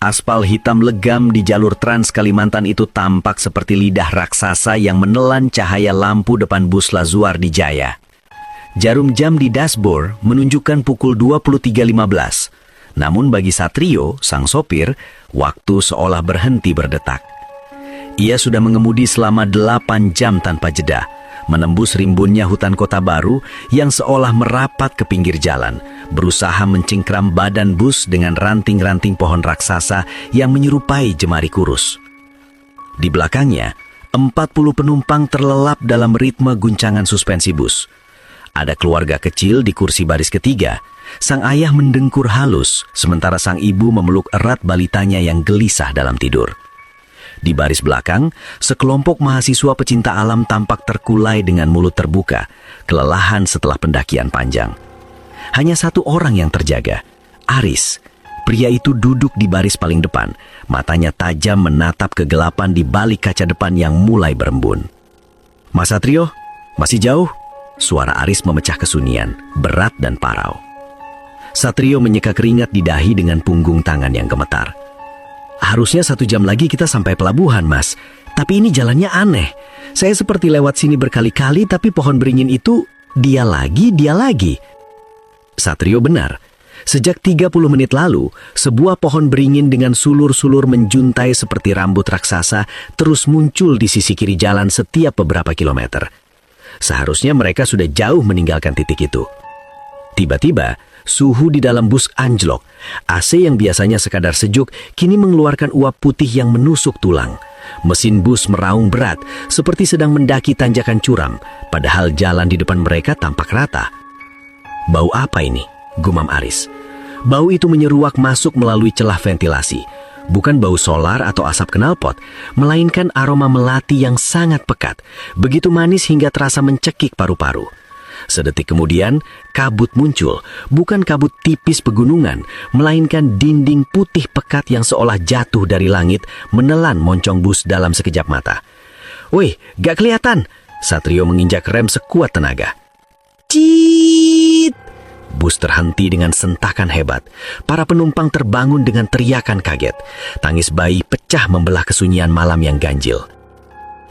Aspal hitam legam di jalur Trans Kalimantan itu tampak seperti lidah raksasa yang menelan cahaya lampu depan bus Lazuar di Jaya. Jarum jam di dashboard menunjukkan pukul 23.15. Namun bagi Satrio, sang sopir, waktu seolah berhenti berdetak. Ia sudah mengemudi selama 8 jam tanpa jeda, menembus rimbunnya hutan Kota Baru yang seolah merapat ke pinggir jalan, berusaha mencingkram badan bus dengan ranting-ranting pohon raksasa yang menyerupai jemari kurus. Di belakangnya, 40 penumpang terlelap dalam ritme guncangan suspensi bus. Ada keluarga kecil di kursi baris ketiga. Sang ayah mendengkur halus, sementara sang ibu memeluk erat balitanya yang gelisah dalam tidur. Di baris belakang, sekelompok mahasiswa pecinta alam tampak terkulai dengan mulut terbuka, kelelahan setelah pendakian panjang. Hanya satu orang yang terjaga, Aris. Pria itu duduk di baris paling depan, matanya tajam menatap kegelapan di balik kaca depan yang mulai berembun. "Mas Satrio, masih jauh?" Suara Aris memecah kesunyian, berat dan parau. Satrio menyeka keringat di dahi dengan punggung tangan yang gemetar. "Harusnya 1 jam lagi kita sampai pelabuhan, Mas. Tapi ini jalannya aneh. Saya seperti lewat sini berkali-kali, tapi pohon beringin itu dia lagi, dia lagi." Satrio benar. Sejak 30 menit lalu, sebuah pohon beringin dengan sulur-sulur menjuntai seperti rambut raksasa terus muncul di sisi kiri jalan setiap beberapa kilometer. Seharusnya mereka sudah jauh meninggalkan titik itu. Tiba-tiba, suhu di dalam bus anjlok. AC yang biasanya sekadar sejuk, kini mengeluarkan uap putih yang menusuk tulang. Mesin bus meraung berat, seperti sedang mendaki tanjakan curam, padahal jalan di depan mereka tampak rata. "Bau apa ini?" gumam Aris. Bau itu menyeruak masuk melalui celah ventilasi. Bukan bau solar atau asap knalpot, melainkan aroma melati yang sangat pekat, begitu manis hingga terasa mencekik paru-paru. Sedetik kemudian, kabut muncul, bukan kabut tipis pegunungan, melainkan dinding putih pekat yang seolah jatuh dari langit, menelan moncong bus dalam sekejap mata. "Woi, gak kelihatan!" Satrio menginjak rem sekuat tenaga. "Ciit!" Bus terhenti dengan sentakan hebat. Para penumpang terbangun dengan teriakan kaget. Tangis bayi pecah membelah kesunyian malam yang ganjil.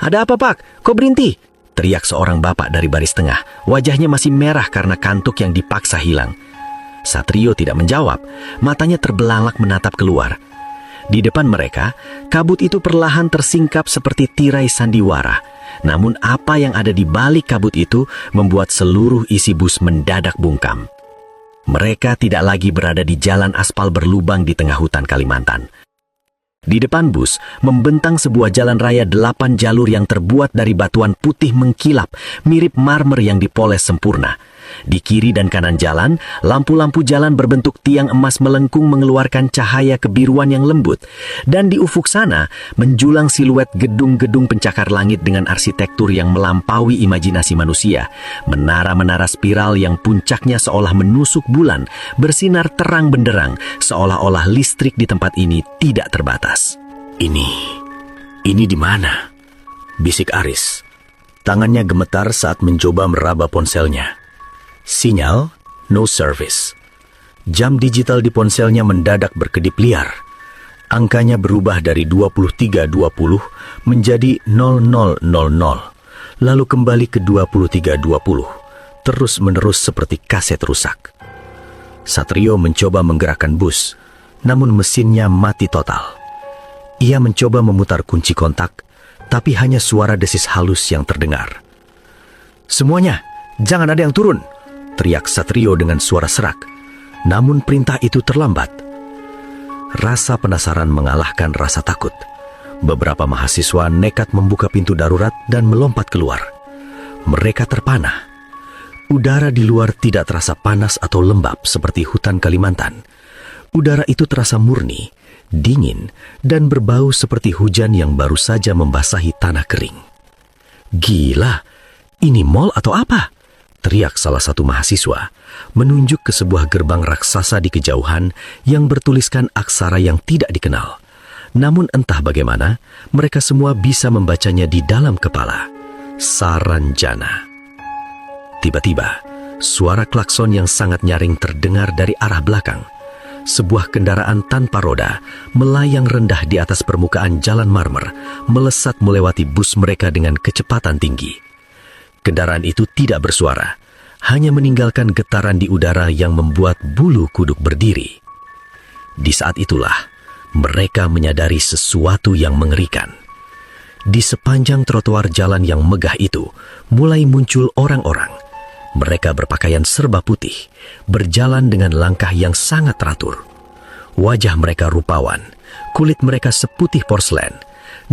"Ada apa, Pak? Kok berhenti?" teriak seorang bapak dari baris tengah. Wajahnya masih merah karena kantuk yang dipaksa hilang. Satrio tidak menjawab. Matanya terbelalak menatap keluar. Di depan mereka, kabut itu perlahan tersingkap seperti tirai sandiwara. Namun apa yang ada di balik kabut itu membuat seluruh isi bus mendadak bungkam. Mereka tidak lagi berada di jalan aspal berlubang di tengah hutan Kalimantan. Di depan bus, membentang sebuah jalan raya 8 jalur yang terbuat dari batuan putih mengkilap, mirip marmer yang dipoles sempurna. Di kiri dan kanan jalan, lampu-lampu jalan berbentuk tiang emas melengkung mengeluarkan cahaya kebiruan yang lembut. Dan di ufuk sana, menjulang siluet gedung-gedung pencakar langit dengan arsitektur yang melampaui imajinasi manusia. Menara-menara spiral yang puncaknya seolah menusuk bulan, bersinar terang benderang, seolah-olah listrik di tempat ini tidak terbatas. Ini di mana?" bisik Aris. Tangannya gemetar saat mencoba meraba ponselnya. Sinyal, no service. Jam digital di ponselnya mendadak berkedip liar. Angkanya berubah dari 23.20 menjadi 00.00, lalu kembali ke 23.20, terus-menerus seperti kaset rusak. Satrio mencoba menggerakkan bus, namun mesinnya mati total. Ia mencoba memutar kunci kontak, tapi hanya suara desis halus yang terdengar. "Semuanya, jangan ada yang turun!" teriak Satrio dengan suara serak. Namun perintah itu terlambat. Rasa penasaran mengalahkan rasa takut. Beberapa mahasiswa nekat membuka pintu darurat dan melompat keluar. Mereka terpanah. Udara di luar tidak terasa panas atau lembab seperti hutan Kalimantan. Udara itu terasa murni, dingin, dan berbau seperti hujan yang baru saja membasahi tanah kering. "Gila, ini mall atau apa?" teriak salah satu mahasiswa, menunjuk ke sebuah gerbang raksasa di kejauhan yang bertuliskan aksara yang tidak dikenal. Namun entah bagaimana, mereka semua bisa membacanya di dalam kepala. Saranjana. Tiba-tiba, suara klakson yang sangat nyaring terdengar dari arah belakang. sebuah kendaraan tanpa roda melayang rendah di atas permukaan jalan marmer, melesat melewati bus mereka dengan kecepatan tinggi. Kendaraan itu tidak bersuara, hanya meninggalkan getaran di udara yang membuat bulu kuduk berdiri. Di saat itulah, mereka menyadari sesuatu yang mengerikan. Di sepanjang trotoar jalan yang megah itu, mulai muncul orang-orang. Mereka berpakaian serba putih, berjalan dengan langkah yang sangat teratur. Wajah mereka rupawan, kulit mereka seputih porselen.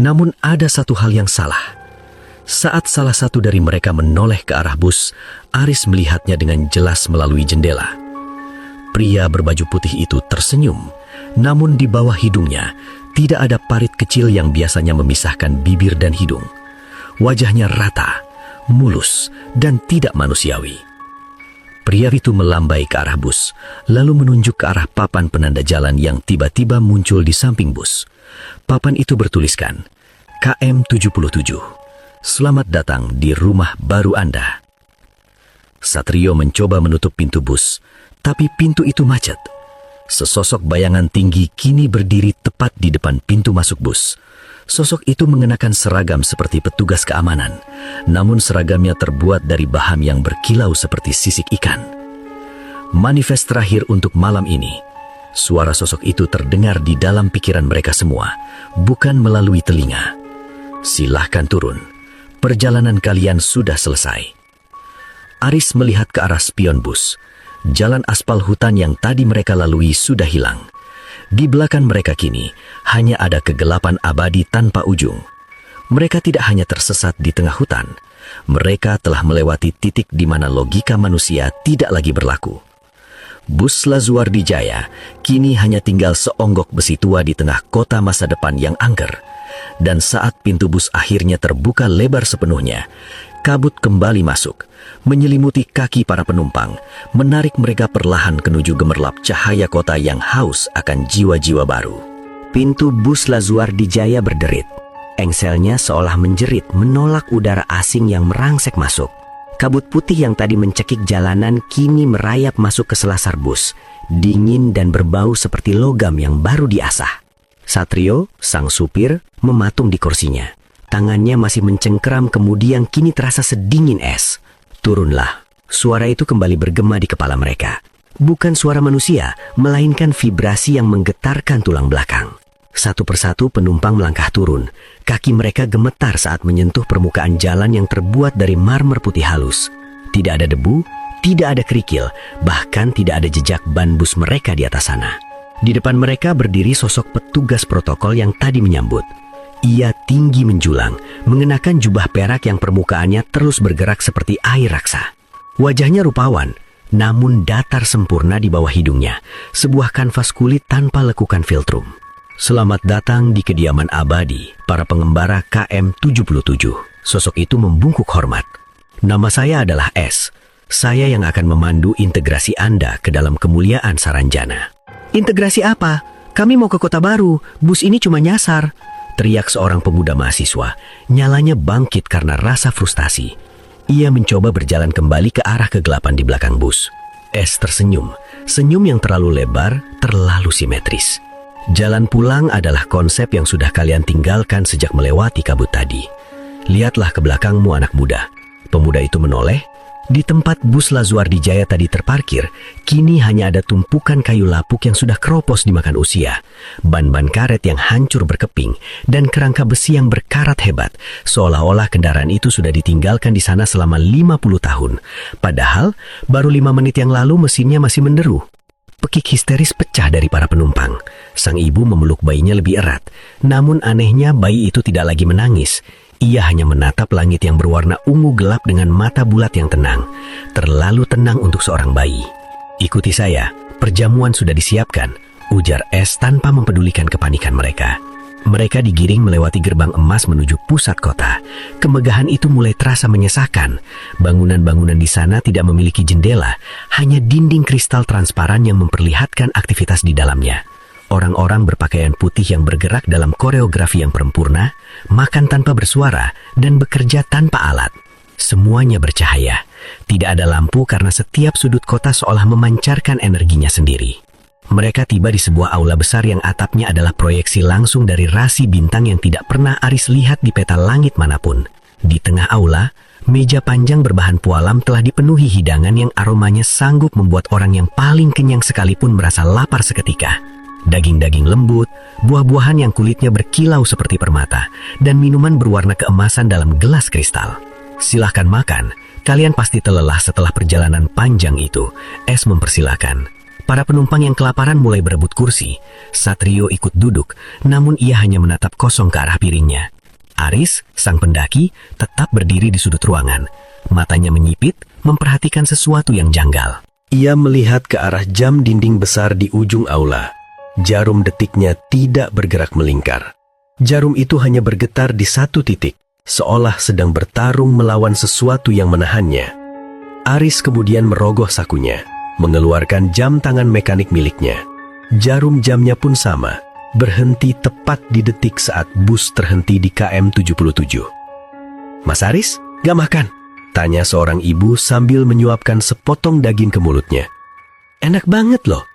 Namun ada satu hal yang salah. Saat salah satu dari mereka menoleh ke arah bus, Aris melihatnya dengan jelas melalui jendela. Pria berbaju putih itu tersenyum, namun di bawah hidungnya tidak ada parit kecil yang biasanya memisahkan bibir dan hidung. Wajahnya rata, mulus, dan tidak manusiawi. Pria itu melambai ke arah bus, lalu menunjuk ke arah papan penanda jalan yang tiba-tiba muncul di samping bus. Papan itu bertuliskan, KM77, selamat datang di rumah baru Anda. Satrio mencoba menutup pintu bus, tapi pintu itu macet. Sesosok bayangan tinggi kini berdiri tepat di depan pintu masuk bus. Sosok itu mengenakan seragam seperti petugas keamanan, namun seragamnya terbuat dari bahan yang berkilau seperti sisik ikan. Manifest terakhir untuk malam ini. Suara sosok itu terdengar di dalam pikiran mereka semua, bukan melalui telinga. Silahkan turun, perjalanan kalian sudah selesai. Aris melihat ke arah spion bus. Jalan aspal hutan yang tadi mereka lalui sudah hilang. Di belakang mereka kini hanya ada kegelapan abadi tanpa ujung. Mereka tidak hanya tersesat di tengah hutan, mereka telah melewati titik di mana logika manusia tidak lagi berlaku. Bus Lazuardi Jaya kini hanya tinggal seonggok besi tua di tengah kota masa depan yang angker. Dan saat pintu bus akhirnya terbuka lebar sepenuhnya, kabut kembali masuk, menyelimuti kaki para penumpang, menarik mereka perlahan menuju gemerlap cahaya kota yang haus akan jiwa-jiwa baru. Pintu bus Lazuardi Jaya berderit. Engselnya seolah menjerit menolak udara asing yang merangsek masuk. Kabut putih yang tadi mencekik jalanan kini merayap masuk ke selasar bus, dingin dan berbau seperti logam yang baru diasah. Satrio, sang supir, mematung di kursinya. Tangannya masih mencengkeram kemudi yang kini terasa sedingin es. Turunlah. Suara itu kembali bergema di kepala mereka. Bukan suara manusia, melainkan vibrasi yang menggetarkan tulang belakang. Satu persatu penumpang melangkah turun. Kaki mereka gemetar saat menyentuh permukaan jalan yang terbuat dari marmer putih halus. Tidak ada debu, tidak ada kerikil, bahkan tidak ada jejak ban bus mereka di atas sana. Di depan mereka berdiri sosok petugas protokol yang tadi menyambut. Ia tinggi menjulang, mengenakan jubah perak yang permukaannya terus bergerak seperti air raksa. Wajahnya rupawan, namun datar sempurna di bawah hidungnya, sebuah kanvas kulit tanpa lekukan filtrum. Selamat datang di kediaman abadi para pengembara KM77. Sosok itu membungkuk hormat. Nama saya adalah S. Saya yang akan memandu integrasi Anda ke dalam kemuliaan Saranjana. Integrasi apa? Kami mau ke kota baru, bus ini cuma nyasar. Teriak seorang pemuda mahasiswa, nyalanya bangkit karena rasa frustasi. Ia mencoba berjalan kembali ke arah kegelapan di belakang bus. S tersenyum, senyum yang terlalu lebar, terlalu simetris. Jalan pulang adalah konsep yang sudah kalian tinggalkan sejak melewati kabut tadi. Lihatlah ke belakangmu anak muda. Pemuda itu menoleh. Di tempat bus Lazuardi Jaya tadi terparkir, kini hanya ada tumpukan kayu lapuk yang sudah keropos dimakan usia, ban-ban karet yang hancur berkeping, dan kerangka besi yang berkarat hebat, seolah-olah kendaraan itu sudah ditinggalkan di sana selama 50 tahun. Padahal, baru 5 menit yang lalu mesinnya masih menderu. Pekik histeris pecah dari para penumpang. Sang ibu memeluk bayinya lebih erat, namun anehnya bayi itu tidak lagi menangis. Ia hanya menatap langit yang berwarna ungu gelap dengan mata bulat yang tenang. Terlalu tenang untuk seorang bayi. Ikuti saya, perjamuan sudah disiapkan, ujar S tanpa mempedulikan kepanikan mereka. Mereka digiring melewati gerbang emas menuju pusat kota. Kemegahan itu mulai terasa menyesakan. Bangunan-bangunan di sana tidak memiliki jendela, hanya dinding kristal transparan yang memperlihatkan aktivitas di dalamnya. Orang-orang berpakaian putih yang bergerak dalam koreografi yang perempurna, makan tanpa bersuara, dan bekerja tanpa alat. Semuanya bercahaya. Tidak ada lampu karena setiap sudut kota seolah memancarkan energinya sendiri. Mereka tiba di sebuah aula besar yang atapnya adalah proyeksi langsung dari rasi bintang yang tidak pernah Aris lihat di peta langit manapun. Di tengah aula, meja panjang berbahan pualam telah dipenuhi hidangan yang aromanya sanggup membuat orang yang paling kenyang sekalipun merasa lapar seketika. Daging-daging lembut, buah-buahan yang kulitnya berkilau seperti permata, dan minuman berwarna keemasan dalam gelas kristal. Silahkan makan, kalian pasti terlelah setelah perjalanan panjang itu, Es mempersilahkan. Para penumpang yang kelaparan mulai berebut kursi. Satrio ikut duduk, namun ia hanya menatap kosong ke arah piringnya. Aris, sang pendaki, tetap berdiri di sudut ruangan. Matanya menyipit, memperhatikan sesuatu yang janggal. Ia melihat ke arah jam dinding besar di ujung aula. Jarum detiknya tidak bergerak melingkar. Jarum itu hanya bergetar di satu titik, seolah sedang bertarung melawan sesuatu yang menahannya. Aris kemudian merogoh sakunya, mengeluarkan jam tangan mekanik miliknya. Jarum jamnya pun sama, berhenti tepat di detik saat bus terhenti di KM 77. "Mas Aris, gak makan?" tanya seorang ibu sambil menyuapkan sepotong daging ke mulutnya. "Enak banget loh,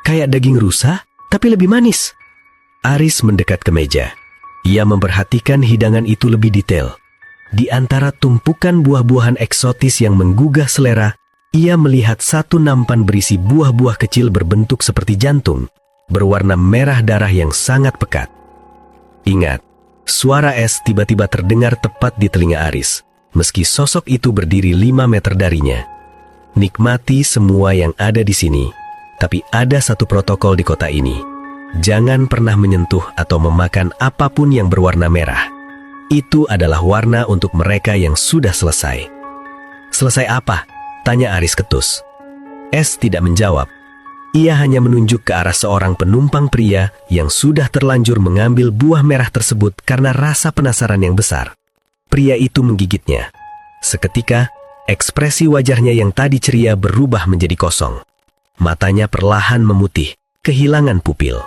kayak daging rusa, tapi lebih manis." Aris mendekat ke meja. Ia memperhatikan hidangan itu lebih detail. Di antara tumpukan buah-buahan eksotis yang menggugah selera, ia melihat satu nampan berisi buah-buah kecil berbentuk seperti jantung, berwarna merah darah yang sangat pekat. Ingat, suara Es tiba-tiba terdengar tepat di telinga Aris, meski sosok itu berdiri 5 meter darinya. "Nikmati semua yang ada di sini, tapi ada satu protokol di kota ini. Jangan pernah menyentuh atau memakan apapun yang berwarna merah. Itu adalah warna untuk mereka yang sudah selesai." "Selesai apa?" tanya Aris ketus. Es tidak menjawab. Ia hanya menunjuk ke arah seorang penumpang pria yang sudah terlanjur mengambil buah merah tersebut karena rasa penasaran yang besar. Pria itu menggigitnya. Seketika, ekspresi wajahnya yang tadi ceria berubah menjadi kosong. Matanya perlahan memutih, kehilangan pupil.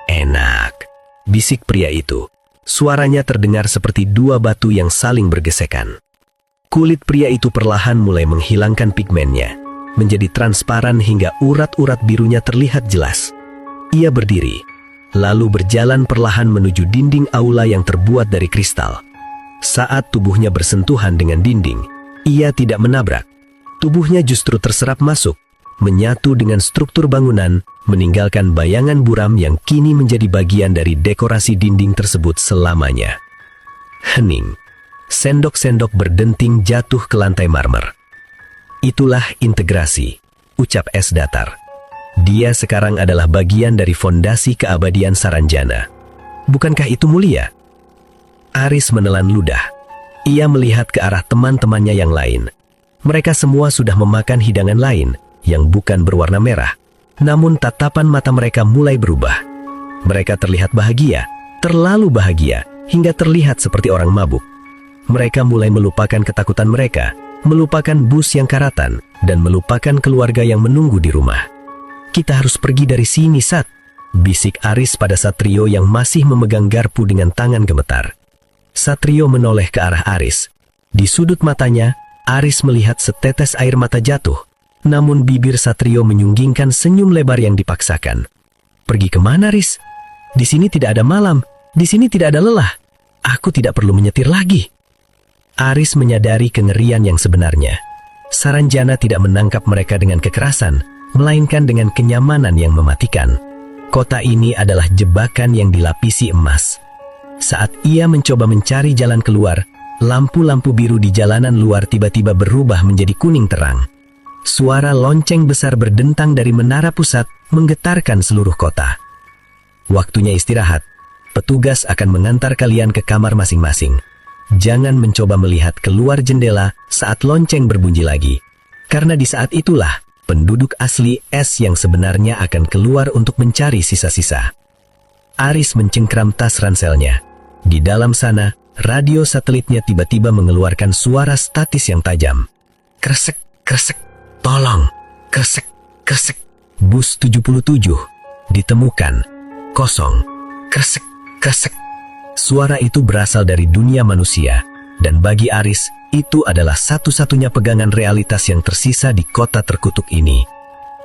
"Enak," bisik pria itu. Suaranya terdengar seperti dua batu yang saling bergesekan. Kulit pria itu perlahan mulai menghilangkan pigmennya, menjadi transparan hingga urat-urat birunya terlihat jelas. Ia berdiri, lalu berjalan perlahan menuju dinding aula yang terbuat dari kristal. Saat tubuhnya bersentuhan dengan dinding, ia tidak menabrak. Tubuhnya justru terserap masuk, menyatu dengan struktur bangunan, meninggalkan bayangan buram yang kini menjadi bagian dari dekorasi dinding tersebut selamanya. Hening. Sendok-sendok berdenting jatuh ke lantai marmer. "Itulah integrasi," ucap Es datar. "Dia sekarang adalah bagian dari fondasi keabadian Saranjana. Bukankah itu mulia?" Aris menelan ludah. Ia melihat ke arah teman-temannya yang lain. Mereka semua sudah memakan hidangan lain yang bukan berwarna merah. Namun tatapan mata mereka mulai berubah. Mereka terlihat bahagia, terlalu bahagia, hingga terlihat seperti orang mabuk. Mereka mulai melupakan ketakutan mereka, melupakan bus yang karatan, dan melupakan keluarga yang menunggu di rumah. "Kita harus pergi dari sini, Sat," bisik Aris pada Satrio yang masih memegang garpu dengan tangan gemetar. Satrio menoleh ke arah Aris. Di sudut matanya, Aris melihat setetes air mata jatuh, namun bibir Satrio menyunggingkan senyum lebar yang dipaksakan. "Pergi kemana, Aris? Di sini tidak ada malam, di sini tidak ada lelah. Aku tidak perlu menyetir lagi." Aris menyadari kengerian yang sebenarnya. Saranjana tidak menangkap mereka dengan kekerasan, melainkan dengan kenyamanan yang mematikan. Kota ini adalah jebakan yang dilapisi emas. Saat ia mencoba mencari jalan keluar, lampu-lampu biru di jalanan luar tiba-tiba berubah menjadi kuning terang. Suara lonceng besar berdentang dari menara pusat menggetarkan seluruh kota. "Waktunya istirahat. Petugas akan mengantar kalian ke kamar masing-masing. Jangan mencoba melihat keluar jendela saat lonceng berbunyi lagi. Karena di saat itulah penduduk asli Es yang sebenarnya akan keluar untuk mencari sisa-sisa." Aris mencengkram tas ranselnya. Di dalam sana, radio satelitnya tiba-tiba mengeluarkan suara statis yang tajam. Kresek, kresek, tolong, kresek, kresek. Bus 77 ditemukan, kosong, kresek, kresek. Suara itu berasal dari dunia manusia, dan bagi Aris, itu adalah satu-satunya pegangan realitas yang tersisa di kota terkutuk ini.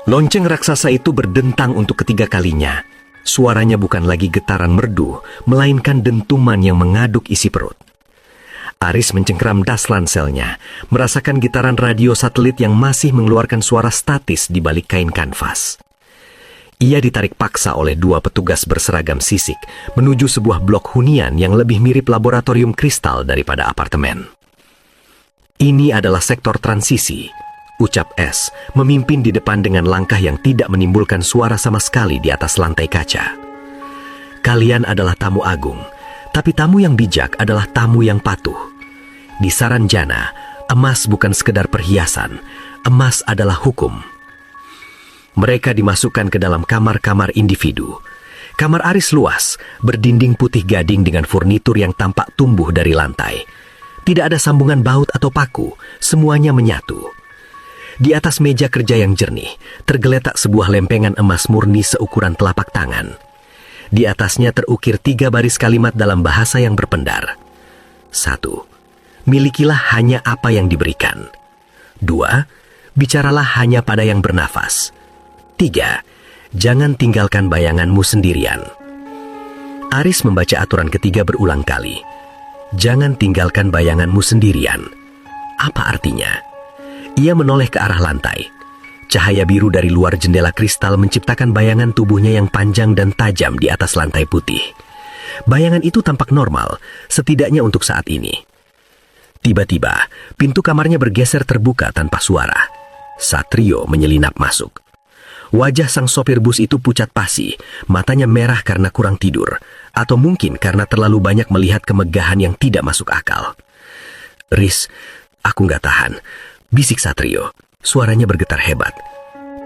Lonceng raksasa itu berdentang untuk ketiga kalinya. Suaranya bukan lagi getaran merdu, melainkan dentuman yang mengaduk isi perut. Aris mencengkeram das ranselnya, merasakan getaran radio satelit yang masih mengeluarkan suara statis di balik kain kanvas. Ia ditarik paksa oleh dua petugas berseragam sisik menuju sebuah blok hunian yang lebih mirip laboratorium kristal daripada apartemen. Ini adalah sektor transisi, ucap S, memimpin di depan dengan langkah yang tidak menimbulkan suara sama sekali di atas lantai kaca. Kalian adalah tamu agung, tapi tamu yang bijak adalah tamu yang patuh. Di Saranjana, emas bukan sekedar perhiasan, emas adalah hukum. Mereka dimasukkan ke dalam kamar-kamar individu. Kamar Aris luas, berdinding putih gading dengan furnitur yang tampak tumbuh dari lantai. Tidak ada sambungan baut atau paku, semuanya menyatu. Di atas meja kerja yang jernih, tergeletak sebuah lempengan emas murni seukuran telapak tangan. Di atasnya terukir 3 baris kalimat dalam bahasa yang berpendar. 1. Milikilah hanya apa yang diberikan. 2. Bicaralah hanya pada yang bernafas. 3. Jangan tinggalkan bayanganmu sendirian. Aris membaca aturan ketiga berulang kali. Jangan tinggalkan bayanganmu sendirian. Apa artinya? Ia menoleh ke arah lantai. Cahaya biru dari luar jendela kristal menciptakan bayangan tubuhnya yang panjang dan tajam di atas lantai putih. Bayangan itu tampak normal, setidaknya untuk saat ini. Tiba-tiba, pintu kamarnya bergeser terbuka tanpa suara. Satrio menyelinap masuk. Wajah sang sopir bus itu pucat pasi, matanya merah karena kurang tidur, atau mungkin karena terlalu banyak melihat kemegahan yang tidak masuk akal. Riz, aku nggak tahan. Bisik Satrio, suaranya bergetar hebat.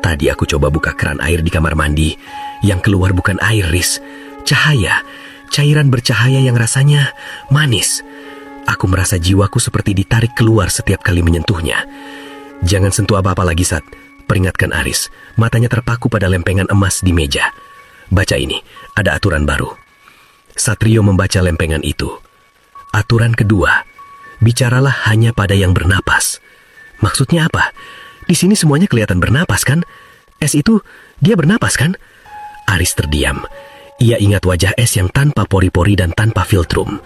Tadi aku coba buka keran air di kamar mandi. Yang keluar bukan air, Riz. Cahaya, cairan bercahaya yang rasanya manis. Aku merasa jiwaku seperti ditarik keluar setiap kali menyentuhnya. Jangan sentuh apa-apa lagi, Sat, peringatkan Aris. Matanya terpaku pada lempengan emas di meja. Baca ini, ada aturan baru. Satrio membaca lempengan itu. Aturan kedua, bicaralah hanya pada yang bernapas. Maksudnya apa? Di sini semuanya kelihatan bernapas kan? S itu, dia bernapas kan? Aris terdiam. Ia ingat wajah S yang tanpa pori-pori dan tanpa filtrum.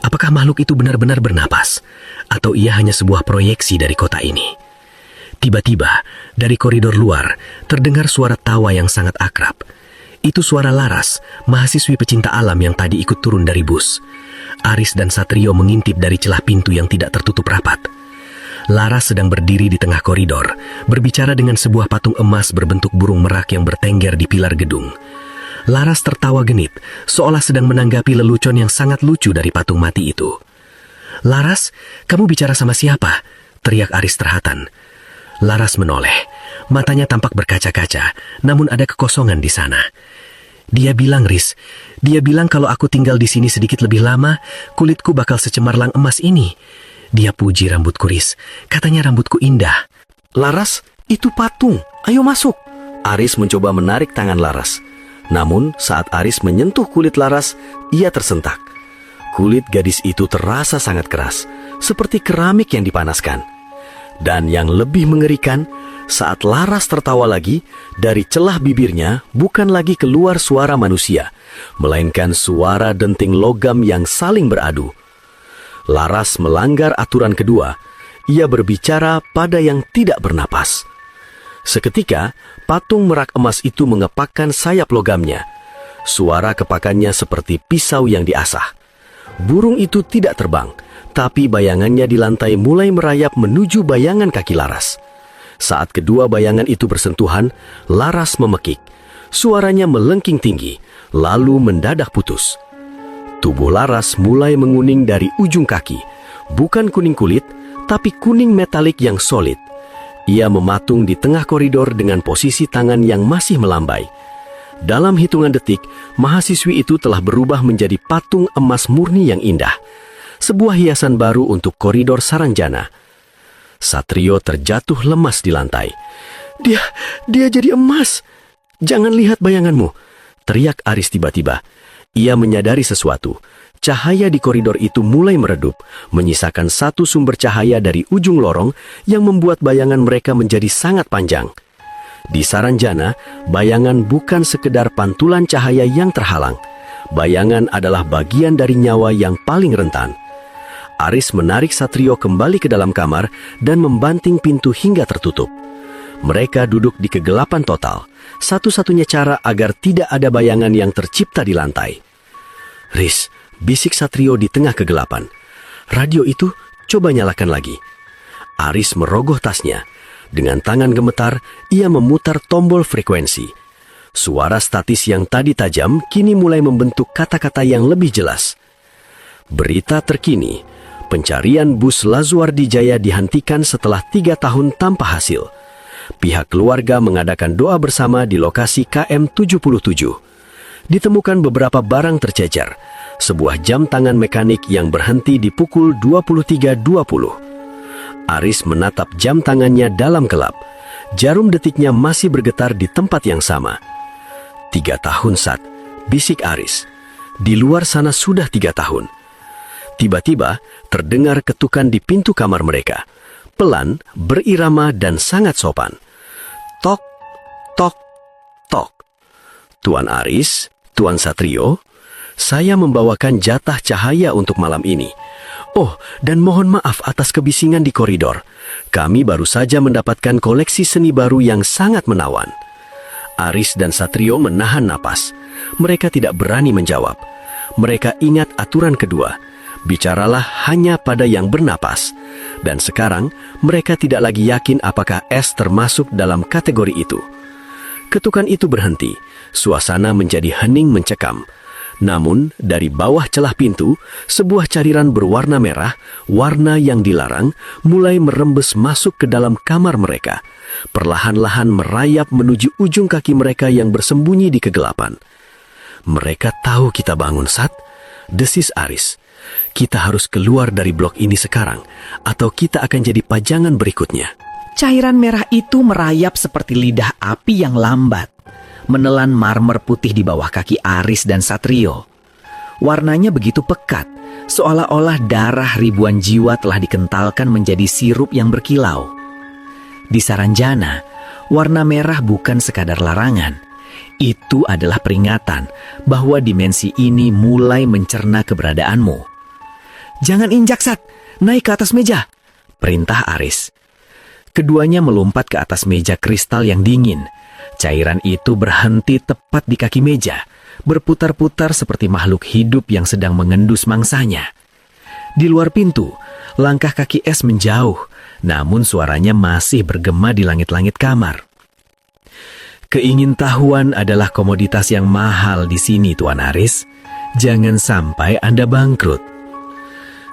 Apakah makhluk itu benar-benar bernapas? Atau ia hanya sebuah proyeksi dari kota ini? Tiba-tiba, dari koridor luar, terdengar suara tawa yang sangat akrab. Itu suara Laras, mahasiswi pecinta alam yang tadi ikut turun dari bus. Aris dan Satrio mengintip dari celah pintu yang tidak tertutup rapat. Laras sedang berdiri di tengah koridor, berbicara dengan sebuah patung emas berbentuk burung merak yang bertengger di pilar gedung. Laras tertawa genit, seolah sedang menanggapi lelucon yang sangat lucu dari patung mati itu. Laras, kamu bicara sama siapa? Teriak Aris terhatan. Laras menoleh, matanya tampak berkaca-kaca, namun ada kekosongan di sana. Dia bilang, Riz, dia bilang kalau aku tinggal di sini sedikit lebih lama, kulitku bakal secemerlang emas ini. Dia puji rambutku, Riz. Katanya rambutku indah. Laras, itu patung. Ayo masuk. Aris mencoba menarik tangan Laras. Namun, saat Aris menyentuh kulit Laras, ia tersentak. Kulit gadis itu terasa sangat keras, seperti keramik yang dipanaskan. Dan yang lebih mengerikan, saat Laras tertawa lagi, dari celah bibirnya bukan lagi keluar suara manusia, melainkan suara denting logam yang saling beradu. Laras melanggar aturan kedua. Ia berbicara pada yang tidak bernapas. Seketika, patung merak emas itu mengepakkan sayap logamnya. Suara kepakannya seperti pisau yang diasah. Burung itu tidak terbang, tapi bayangannya di lantai mulai merayap menuju bayangan kaki Laras. Saat kedua bayangan itu bersentuhan, Laras memekik. Suaranya melengking tinggi, lalu mendadak putus. Tubuh Laras mulai menguning dari ujung kaki. Bukan kuning kulit, tapi kuning metalik yang solid. Ia mematung di tengah koridor dengan posisi tangan yang masih melambai. Dalam hitungan detik, mahasiswi itu telah berubah menjadi patung emas murni yang indah. Sebuah hiasan baru untuk koridor Saranjana. Satrio terjatuh lemas di lantai. Dia jadi emas. Jangan lihat bayanganmu, teriak Aris tiba-tiba. Ia menyadari sesuatu. Cahaya di koridor itu mulai meredup, menyisakan satu sumber cahaya dari ujung lorong yang membuat bayangan mereka menjadi sangat panjang. Di Saranjana, bayangan bukan sekedar pantulan cahaya yang terhalang. Bayangan adalah bagian dari nyawa yang paling rentan. Aris menarik Satrio kembali ke dalam kamar dan membanting pintu hingga tertutup. Mereka duduk di kegelapan total, satu-satunya cara agar tidak ada bayangan yang tercipta di lantai. "Riz," bisik Satrio di tengah kegelapan. "Radio itu, coba nyalakan lagi." Aris merogoh tasnya. Dengan tangan gemetar, ia memutar tombol frekuensi. Suara statis yang tadi tajam kini mulai membentuk kata-kata yang lebih jelas. Berita terkini, pencarian bus Lazuardi Jaya dihentikan setelah 3 tahun tanpa hasil. Pihak keluarga mengadakan doa bersama di lokasi KM 77. Ditemukan beberapa barang tercecer, sebuah jam tangan mekanik yang berhenti di pukul 23.20. Aris menatap jam tangannya dalam gelap. Jarum detiknya masih bergetar di tempat yang sama. 3 tahun, Sat, bisik Aris. Di luar sana sudah 3 tahun. Tiba-tiba terdengar ketukan di pintu kamar mereka. Pelan, berirama dan sangat sopan. Tok, tok, tok. "Tuan Aris, Tuan Satrio, saya membawakan jatah cahaya untuk malam ini. Oh, dan mohon maaf atas kebisingan di koridor. Kami baru saja mendapatkan koleksi seni baru yang sangat menawan." Aris dan Satrio menahan napas. Mereka tidak berani menjawab. Mereka ingat aturan kedua. Bicaralah hanya pada yang bernapas. Dan sekarang, mereka tidak lagi yakin apakah S termasuk dalam kategori itu. Ketukan itu berhenti. Suasana menjadi hening mencekam. Namun, dari bawah celah pintu, sebuah cariran berwarna merah, warna yang dilarang, mulai merembes masuk ke dalam kamar mereka. Perlahan-lahan merayap menuju ujung kaki mereka yang bersembunyi di kegelapan. "Mereka tahu kita bangun, Sat," desis Aris. "Kita harus keluar dari blok ini sekarang, atau kita akan jadi pajangan berikutnya." Cairan merah itu merayap seperti lidah api yang lambat, menelan marmer putih di bawah kaki Aris dan Satrio. Warnanya begitu pekat, seolah-olah darah ribuan jiwa telah dikentalkan menjadi sirup yang berkilau. Di Saranjana, warna merah bukan sekadar larangan. Itu adalah peringatan bahwa dimensi ini mulai mencerna keberadaanmu. "Jangan injak, Sat, naik ke atas meja," perintah Aris. Keduanya melompat ke atas meja kristal yang dingin. Cairan itu berhenti tepat di kaki meja, berputar-putar seperti makhluk hidup yang sedang mengendus mangsanya. Di luar pintu, langkah kaki S menjauh, namun suaranya masih bergema di langit-langit kamar. "Keingintahuan adalah komoditas yang mahal di sini, Tuan Aris. Jangan sampai Anda bangkrut."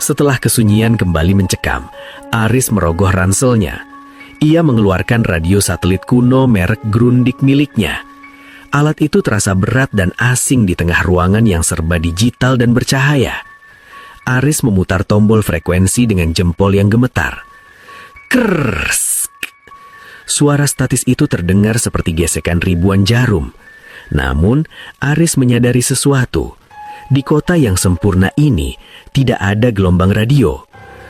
Setelah kesunyian kembali mencekam, Aris merogoh ranselnya. Ia mengeluarkan radio satelit kuno merek Grundig miliknya. Alat itu terasa berat dan asing di tengah ruangan yang serba digital dan bercahaya. Aris memutar tombol frekuensi dengan jempol yang gemetar. Krrrsk. Suara statis itu terdengar seperti gesekan ribuan jarum. Namun, Aris menyadari sesuatu. Di kota yang sempurna ini, tidak ada gelombang radio.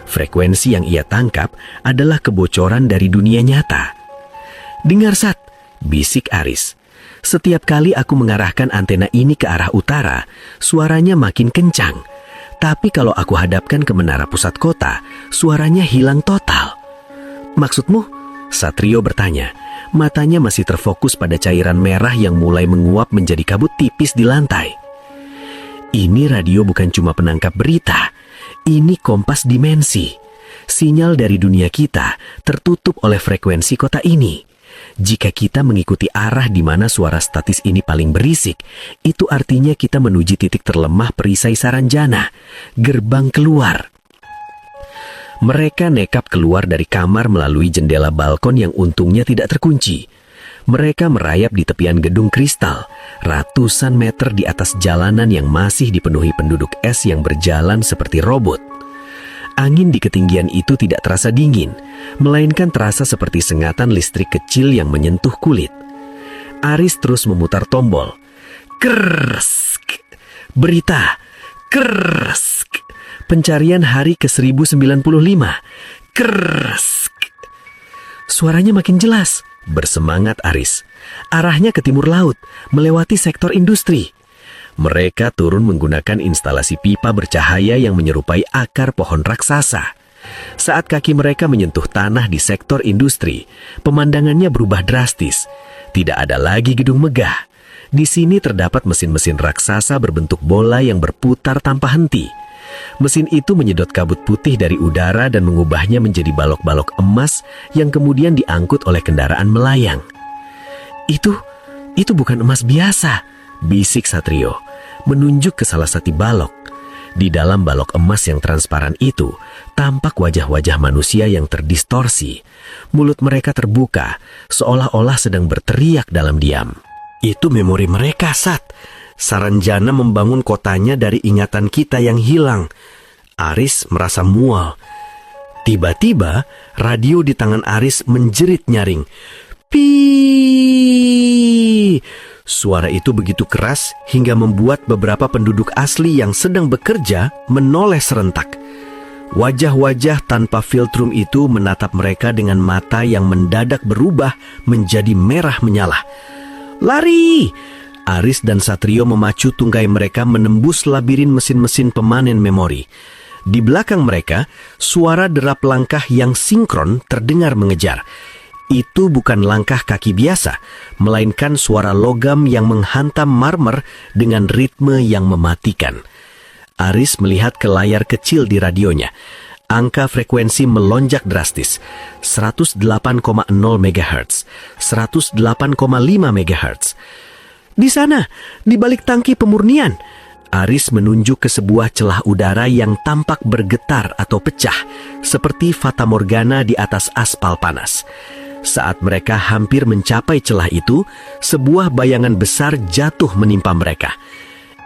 Frekuensi yang ia tangkap adalah kebocoran dari dunia nyata. "Dengar, Sat," bisik Aris. "Setiap kali aku mengarahkan antena ini ke arah utara, suaranya makin kencang. Tapi kalau aku hadapkan ke menara pusat kota, suaranya hilang total." "Maksudmu?" Satrio bertanya. Matanya masih terfokus pada cairan merah yang mulai menguap menjadi kabut tipis di lantai. "Ini radio bukan cuma penangkap berita. Ini kompas dimensi. Sinyal dari dunia kita tertutup oleh frekuensi kota ini. Jika kita mengikuti arah di mana suara statis ini paling berisik, itu artinya kita menuju titik terlemah perisai Saranjana, gerbang keluar." Mereka nekat keluar dari kamar melalui jendela balkon yang untungnya tidak terkunci. Mereka merayap di tepian gedung kristal, ratusan meter di atas jalanan yang masih dipenuhi penduduk es yang berjalan seperti robot. Angin di ketinggian itu tidak terasa dingin, melainkan terasa seperti sengatan listrik kecil yang menyentuh kulit. Aris terus memutar tombol. Krrrsk. Berita. Krrrsk. Pencarian hari ke-1095. Krrrsk. Suaranya makin jelas, bersemangat Aris. Arahnya ke timur laut, melewati sektor industri. Mereka turun menggunakan instalasi pipa bercahaya yang menyerupai akar pohon raksasa. Saat kaki mereka menyentuh tanah di sektor industri, pemandangannya berubah drastis. Tidak ada lagi gedung megah. Di sini terdapat mesin-mesin raksasa berbentuk bola yang berputar tanpa henti. Mesin itu menyedot kabut putih dari udara dan mengubahnya menjadi balok-balok emas yang kemudian diangkut oleh kendaraan melayang. Itu bukan emas biasa, bisik Satrio, menunjuk ke salah satu balok. Di dalam balok emas yang transparan itu, tampak wajah-wajah manusia yang terdistorsi. Mulut mereka terbuka, seolah-olah sedang berteriak dalam diam. Itu memori mereka, Sat. Saranjana membangun kotanya dari ingatan kita yang hilang. Aris merasa mual. Tiba-tiba, radio di tangan Aris menjerit nyaring. Pi! Suara itu begitu keras hingga membuat beberapa penduduk asli yang sedang bekerja menoleh serentak. Wajah-wajah tanpa filtrum itu menatap mereka dengan mata yang mendadak berubah menjadi merah menyala. Lari! Aris dan Satrio memacu tunggai mereka menembus labirin mesin-mesin pemanen memori. Di belakang mereka, suara derap langkah yang sinkron terdengar mengejar. Itu bukan langkah kaki biasa, melainkan suara logam yang menghantam marmer dengan ritme yang mematikan. Aris melihat ke layar kecil di radionya. Angka frekuensi melonjak drastis, 108,0 MHz, 108,5 MHz. Di sana, di balik tangki pemurnian, Aris menunjuk ke sebuah celah udara yang tampak bergetar atau pecah, seperti fatamorgana di atas aspal panas. Saat mereka hampir mencapai celah itu, sebuah bayangan besar jatuh menimpa mereka.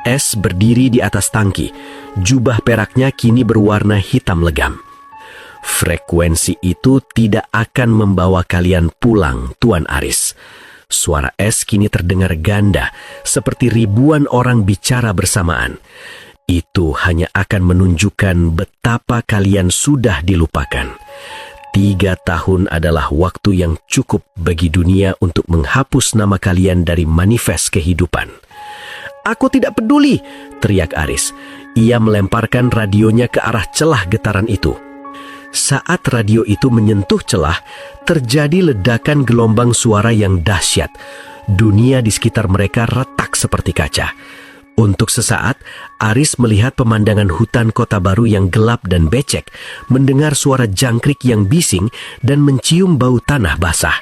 Es berdiri di atas tangki, jubah peraknya kini berwarna hitam legam. Frekuensi itu tidak akan membawa kalian pulang, Tuan Aris. Suara es kini terdengar ganda, seperti ribuan orang bicara bersamaan. Itu hanya akan menunjukkan betapa kalian sudah dilupakan. 3 tahun adalah waktu yang cukup bagi dunia untuk menghapus nama kalian dari manifest kehidupan. Aku tidak peduli, teriak Aris. Ia melemparkan radionya ke arah celah getaran itu. Saat radio itu menyentuh celah, terjadi ledakan gelombang suara yang dahsyat. Dunia di sekitar mereka retak seperti kaca. Untuk sesaat, Aris melihat pemandangan hutan kota baru yang gelap dan becek, mendengar suara jangkrik yang bising, dan mencium bau tanah basah.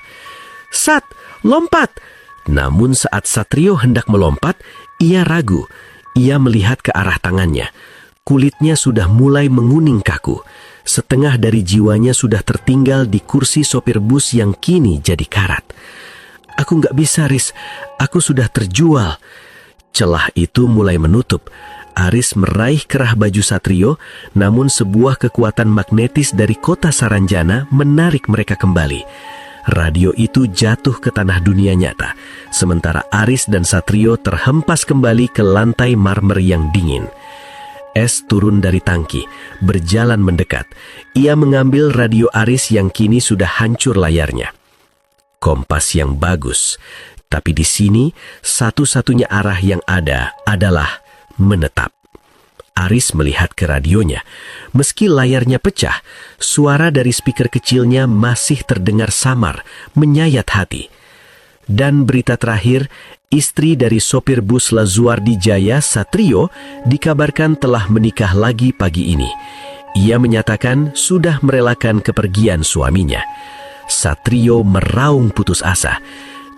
Sat, lompat! Namun saat Satrio hendak melompat, ia ragu. Ia melihat ke arah tangannya. Kulitnya sudah mulai menguning kaku. Setengah dari jiwanya sudah tertinggal di kursi sopir bus yang kini jadi karat. Aku nggak bisa, Riz. Aku sudah terjual. Celah itu mulai menutup. Aris meraih kerah baju Satrio, namun sebuah kekuatan magnetis dari kota Saranjana menarik mereka kembali. Radio itu jatuh ke tanah dunia nyata, sementara Aris dan Satrio terhempas kembali ke lantai marmer yang dingin. Es turun dari tangki, berjalan mendekat. Ia mengambil radio Aris yang kini sudah hancur layarnya. Kompas yang bagus. Tapi di sini, satu-satunya arah yang ada adalah menetap. Aris melihat ke radionya. Meski layarnya pecah, suara dari speaker kecilnya masih terdengar samar, menyayat hati. Dan berita terakhir, istri dari sopir bus Lazuardi Jaya, Satrio, dikabarkan telah menikah lagi pagi ini. Ia menyatakan sudah merelakan kepergian suaminya. Satrio meraung putus asa.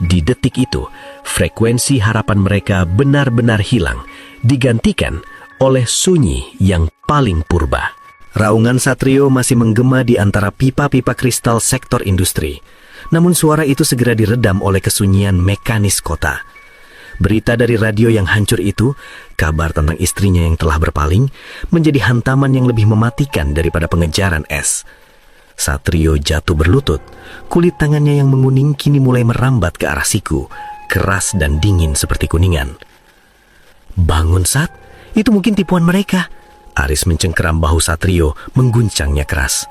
Di detik itu, frekuensi harapan mereka benar-benar hilang, digantikan oleh sunyi yang paling purba. Raungan Satrio masih menggema di antara pipa-pipa kristal sektor industri. Namun suara itu segera diredam oleh kesunyian mekanis kota. Berita dari radio yang hancur itu, kabar tentang istrinya yang telah berpaling, menjadi hantaman yang lebih mematikan daripada pengejaran es. Satrio jatuh berlutut. Kulit tangannya yang menguning kini mulai merambat ke arah siku, keras dan dingin seperti kuningan. Bangun, Sat, itu mungkin tipuan mereka. Aris mencengkeram bahu Satrio, mengguncangnya keras.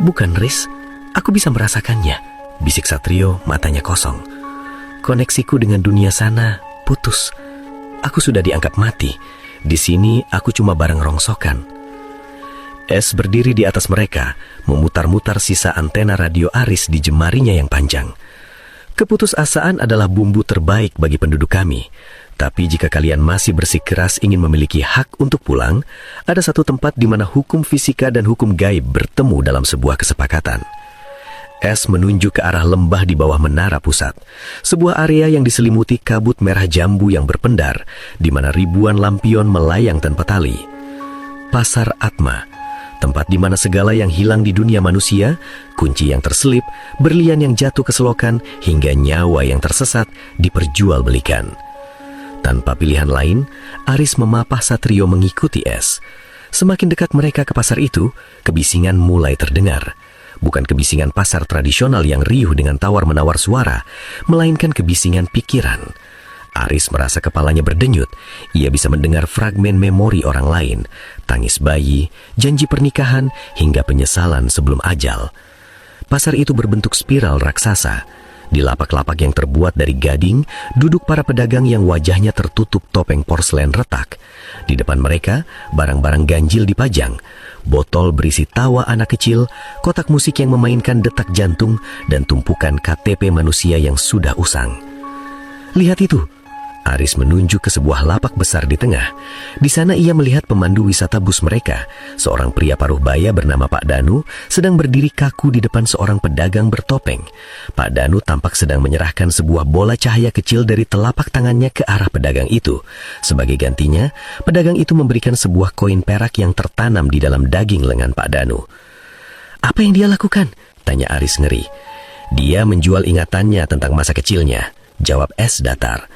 Bukan, Riz, aku bisa merasakannya. bisik Satrio, matanya kosong. Koneksiku dengan dunia sana putus. Aku sudah dianggap mati. Di sini aku cuma barang rongsokan. Es berdiri di atas mereka, memutar-mutar sisa antena radio Aris di jemarinya yang panjang. Keputusasaan adalah bumbu terbaik bagi penduduk kami. Tapi jika kalian masih bersikeras ingin memiliki hak untuk pulang, ada satu tempat di mana hukum fisika dan hukum gaib bertemu dalam sebuah kesepakatan. Es menunjuk ke arah lembah di bawah menara pusat, sebuah area yang diselimuti kabut merah jambu yang berpendar, di mana ribuan lampion melayang tanpa tali. Pasar Atma, tempat di mana segala yang hilang di dunia manusia, kunci yang terselip, berlian yang jatuh ke selokan, hingga nyawa yang tersesat diperjualbelikan. Tanpa pilihan lain, Aris memapah Satrio mengikuti Es. Semakin dekat mereka ke pasar itu, kebisingan mulai terdengar. Bukan kebisingan pasar tradisional yang riuh dengan tawar-menawar suara, melainkan kebisingan pikiran. Aris merasa kepalanya berdenyut. Ia bisa mendengar fragmen memori orang lain, tangis bayi, janji pernikahan, hingga penyesalan sebelum ajal. Pasar itu berbentuk spiral raksasa. Di lapak-lapak yang terbuat dari gading, duduk para pedagang yang wajahnya tertutup topeng porselen retak. Di depan mereka, barang-barang ganjil dipajang. Botol berisi tawa anak kecil, kotak musik yang memainkan detak jantung, dan tumpukan KTP manusia yang sudah usang. Lihat itu, Aris menunjuk ke sebuah lapak besar di tengah. Di sana ia melihat pemandu wisata bus mereka, seorang pria paruh baya bernama Pak Danu, sedang berdiri kaku di depan seorang pedagang bertopeng. Pak Danu tampak sedang menyerahkan sebuah bola cahaya kecil dari telapak tangannya ke arah pedagang itu. Sebagai gantinya, pedagang itu memberikan sebuah koin perak yang tertanam di dalam daging lengan Pak Danu. "Apa yang dia lakukan?" tanya Aris ngeri. "Dia menjual ingatannya tentang masa kecilnya," jawab Es datar.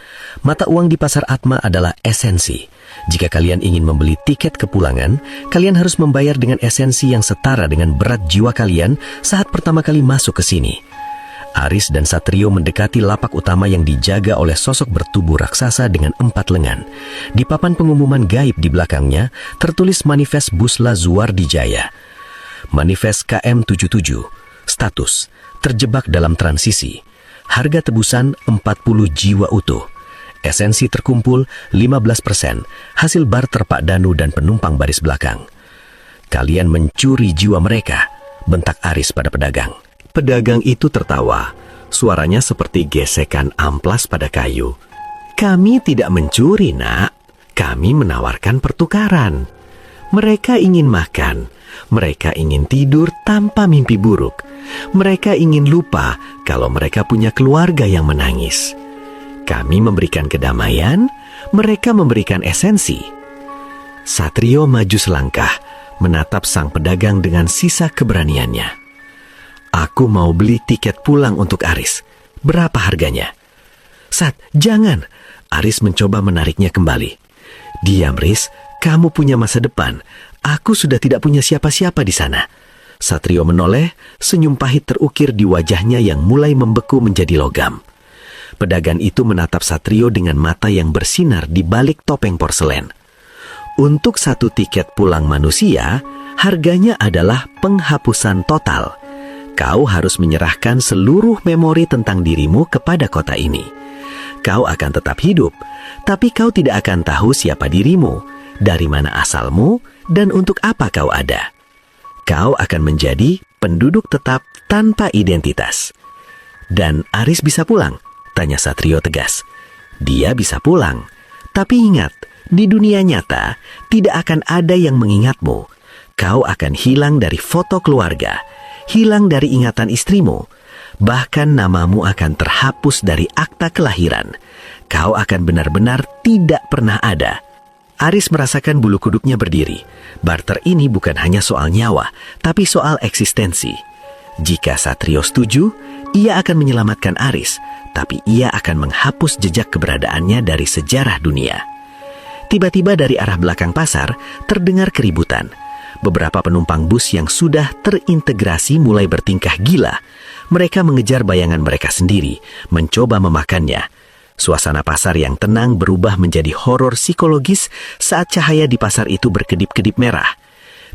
"Mata uang di pasar Atma adalah esensi. Jika kalian ingin membeli tiket kepulangan, kalian harus membayar dengan esensi yang setara dengan berat jiwa kalian saat pertama kali masuk ke sini." Aris dan Satrio mendekati lapak utama yang dijaga oleh sosok bertubuh raksasa dengan 4 lengan. Di papan pengumuman gaib di belakangnya tertulis manifest Busla Zuardijaya. Manifest KM77. Status: terjebak dalam transisi. Harga tebusan 40 jiwa utuh. Esensi terkumpul 15%, hasil barter Pak Danu dan penumpang baris belakang. "Kalian mencuri jiwa mereka," bentak Aris pada pedagang. Pedagang itu tertawa, suaranya seperti gesekan amplas pada kayu. "Kami tidak mencuri, Nak. Kami menawarkan pertukaran. Mereka ingin makan, mereka ingin tidur tanpa mimpi buruk. Mereka ingin lupa kalau mereka punya keluarga yang menangis. Kami memberikan kedamaian, mereka memberikan esensi." Satrio maju selangkah, menatap sang pedagang dengan sisa keberaniannya. "Aku mau beli tiket pulang untuk Aris. Berapa harganya?" "Sat, jangan." Aris mencoba menariknya kembali. "Diam, Riz. Kamu punya masa depan. Aku sudah tidak punya siapa-siapa di sana." Satrio menoleh, senyum pahit terukir di wajahnya yang mulai membeku menjadi logam. Pedagang itu menatap Satrio dengan mata yang bersinar di balik topeng porselen. "Untuk satu tiket pulang manusia, harganya adalah penghapusan total. Kau harus menyerahkan seluruh memori tentang dirimu kepada kota ini. Kau akan tetap hidup, tapi kau tidak akan tahu siapa dirimu, dari mana asalmu, dan untuk apa kau ada. Kau akan menjadi penduduk tetap tanpa identitas." "Dan Aris bisa pulang?" tanya Satrio tegas. "Dia bisa pulang, tapi ingat, di dunia nyata tidak akan ada yang mengingatmu. Kau akan hilang dari foto keluarga, hilang dari ingatan istrimu, bahkan namamu akan terhapus dari akta kelahiran. Kau akan benar-benar tidak pernah ada." Aris merasakan bulu kuduknya berdiri. Barter ini bukan hanya soal nyawa, tapi soal eksistensi. Jika Satrio setuju, ia akan menyelamatkan Aris, tapi ia akan menghapus jejak keberadaannya dari sejarah dunia. Tiba-tiba dari arah belakang pasar terdengar keributan. Beberapa penumpang bus yang sudah terintegrasi mulai bertingkah gila. Mereka mengejar bayangan mereka sendiri, mencoba memakannya. Suasana pasar yang tenang berubah menjadi horor psikologis saat cahaya di pasar itu berkedip-kedip merah.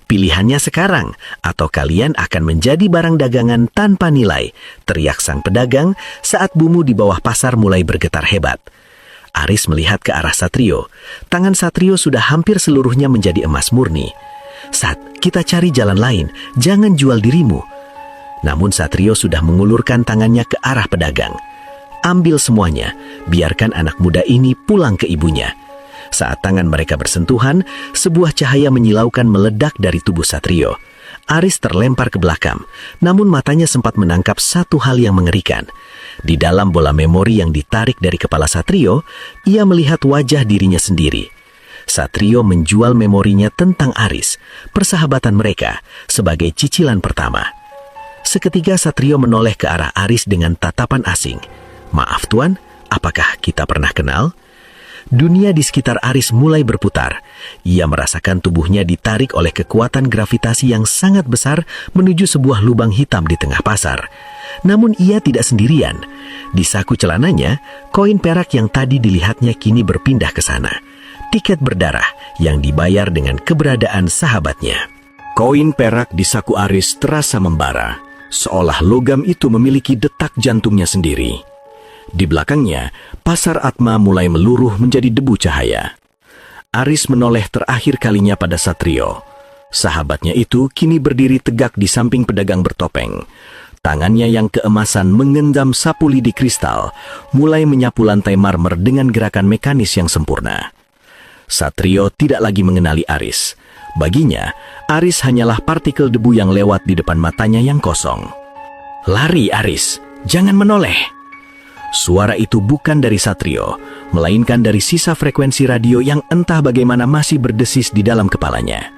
Pilihannya sekarang, atau kalian akan menjadi barang dagangan tanpa nilai, teriak sang pedagang saat bumi di bawah pasar mulai bergetar hebat. Aris melihat ke arah Satrio. Tangan Satrio sudah hampir seluruhnya menjadi emas murni. Sat, kita cari jalan lain, jangan jual dirimu. Namun Satrio sudah mengulurkan tangannya ke arah pedagang. Ambil semuanya, biarkan anak muda ini pulang ke ibunya. Saat tangan mereka bersentuhan, sebuah cahaya menyilaukan meledak dari tubuh Satrio. Aris terlempar ke belakang, namun matanya sempat menangkap satu hal yang mengerikan. Di dalam bola memori yang ditarik dari kepala Satrio, ia melihat wajah dirinya sendiri. Satrio menjual memorinya tentang Aris, persahabatan mereka, sebagai cicilan pertama. Seketika Satrio menoleh ke arah Aris dengan tatapan asing. Maaf tuan, apakah kita pernah kenal? Dunia di sekitar Aris mulai berputar. Ia merasakan tubuhnya ditarik oleh kekuatan gravitasi yang sangat besar menuju sebuah lubang hitam di tengah pasar. Namun ia tidak sendirian. Di saku celananya, koin perak yang tadi dilihatnya kini berpindah ke sana. Tiket berdarah yang dibayar dengan keberadaan sahabatnya. Koin perak di saku Aris terasa membara, seolah logam itu memiliki detak jantungnya sendiri. Di belakangnya, pasar Atma mulai meluruh menjadi debu cahaya. Aris menoleh terakhir kalinya pada Satrio. Sahabatnya itu kini berdiri tegak di samping pedagang bertopeng. Tangannya yang keemasan mengendam sapu lidi kristal, mulai menyapu lantai marmer dengan gerakan mekanis yang sempurna. Satrio tidak lagi mengenali Aris. Baginya, Aris hanyalah partikel debu yang lewat di depan matanya yang kosong. Lari Aris, jangan menoleh. Suara itu bukan dari Satrio, melainkan dari sisa frekuensi radio yang entah bagaimana masih berdesis di dalam kepalanya.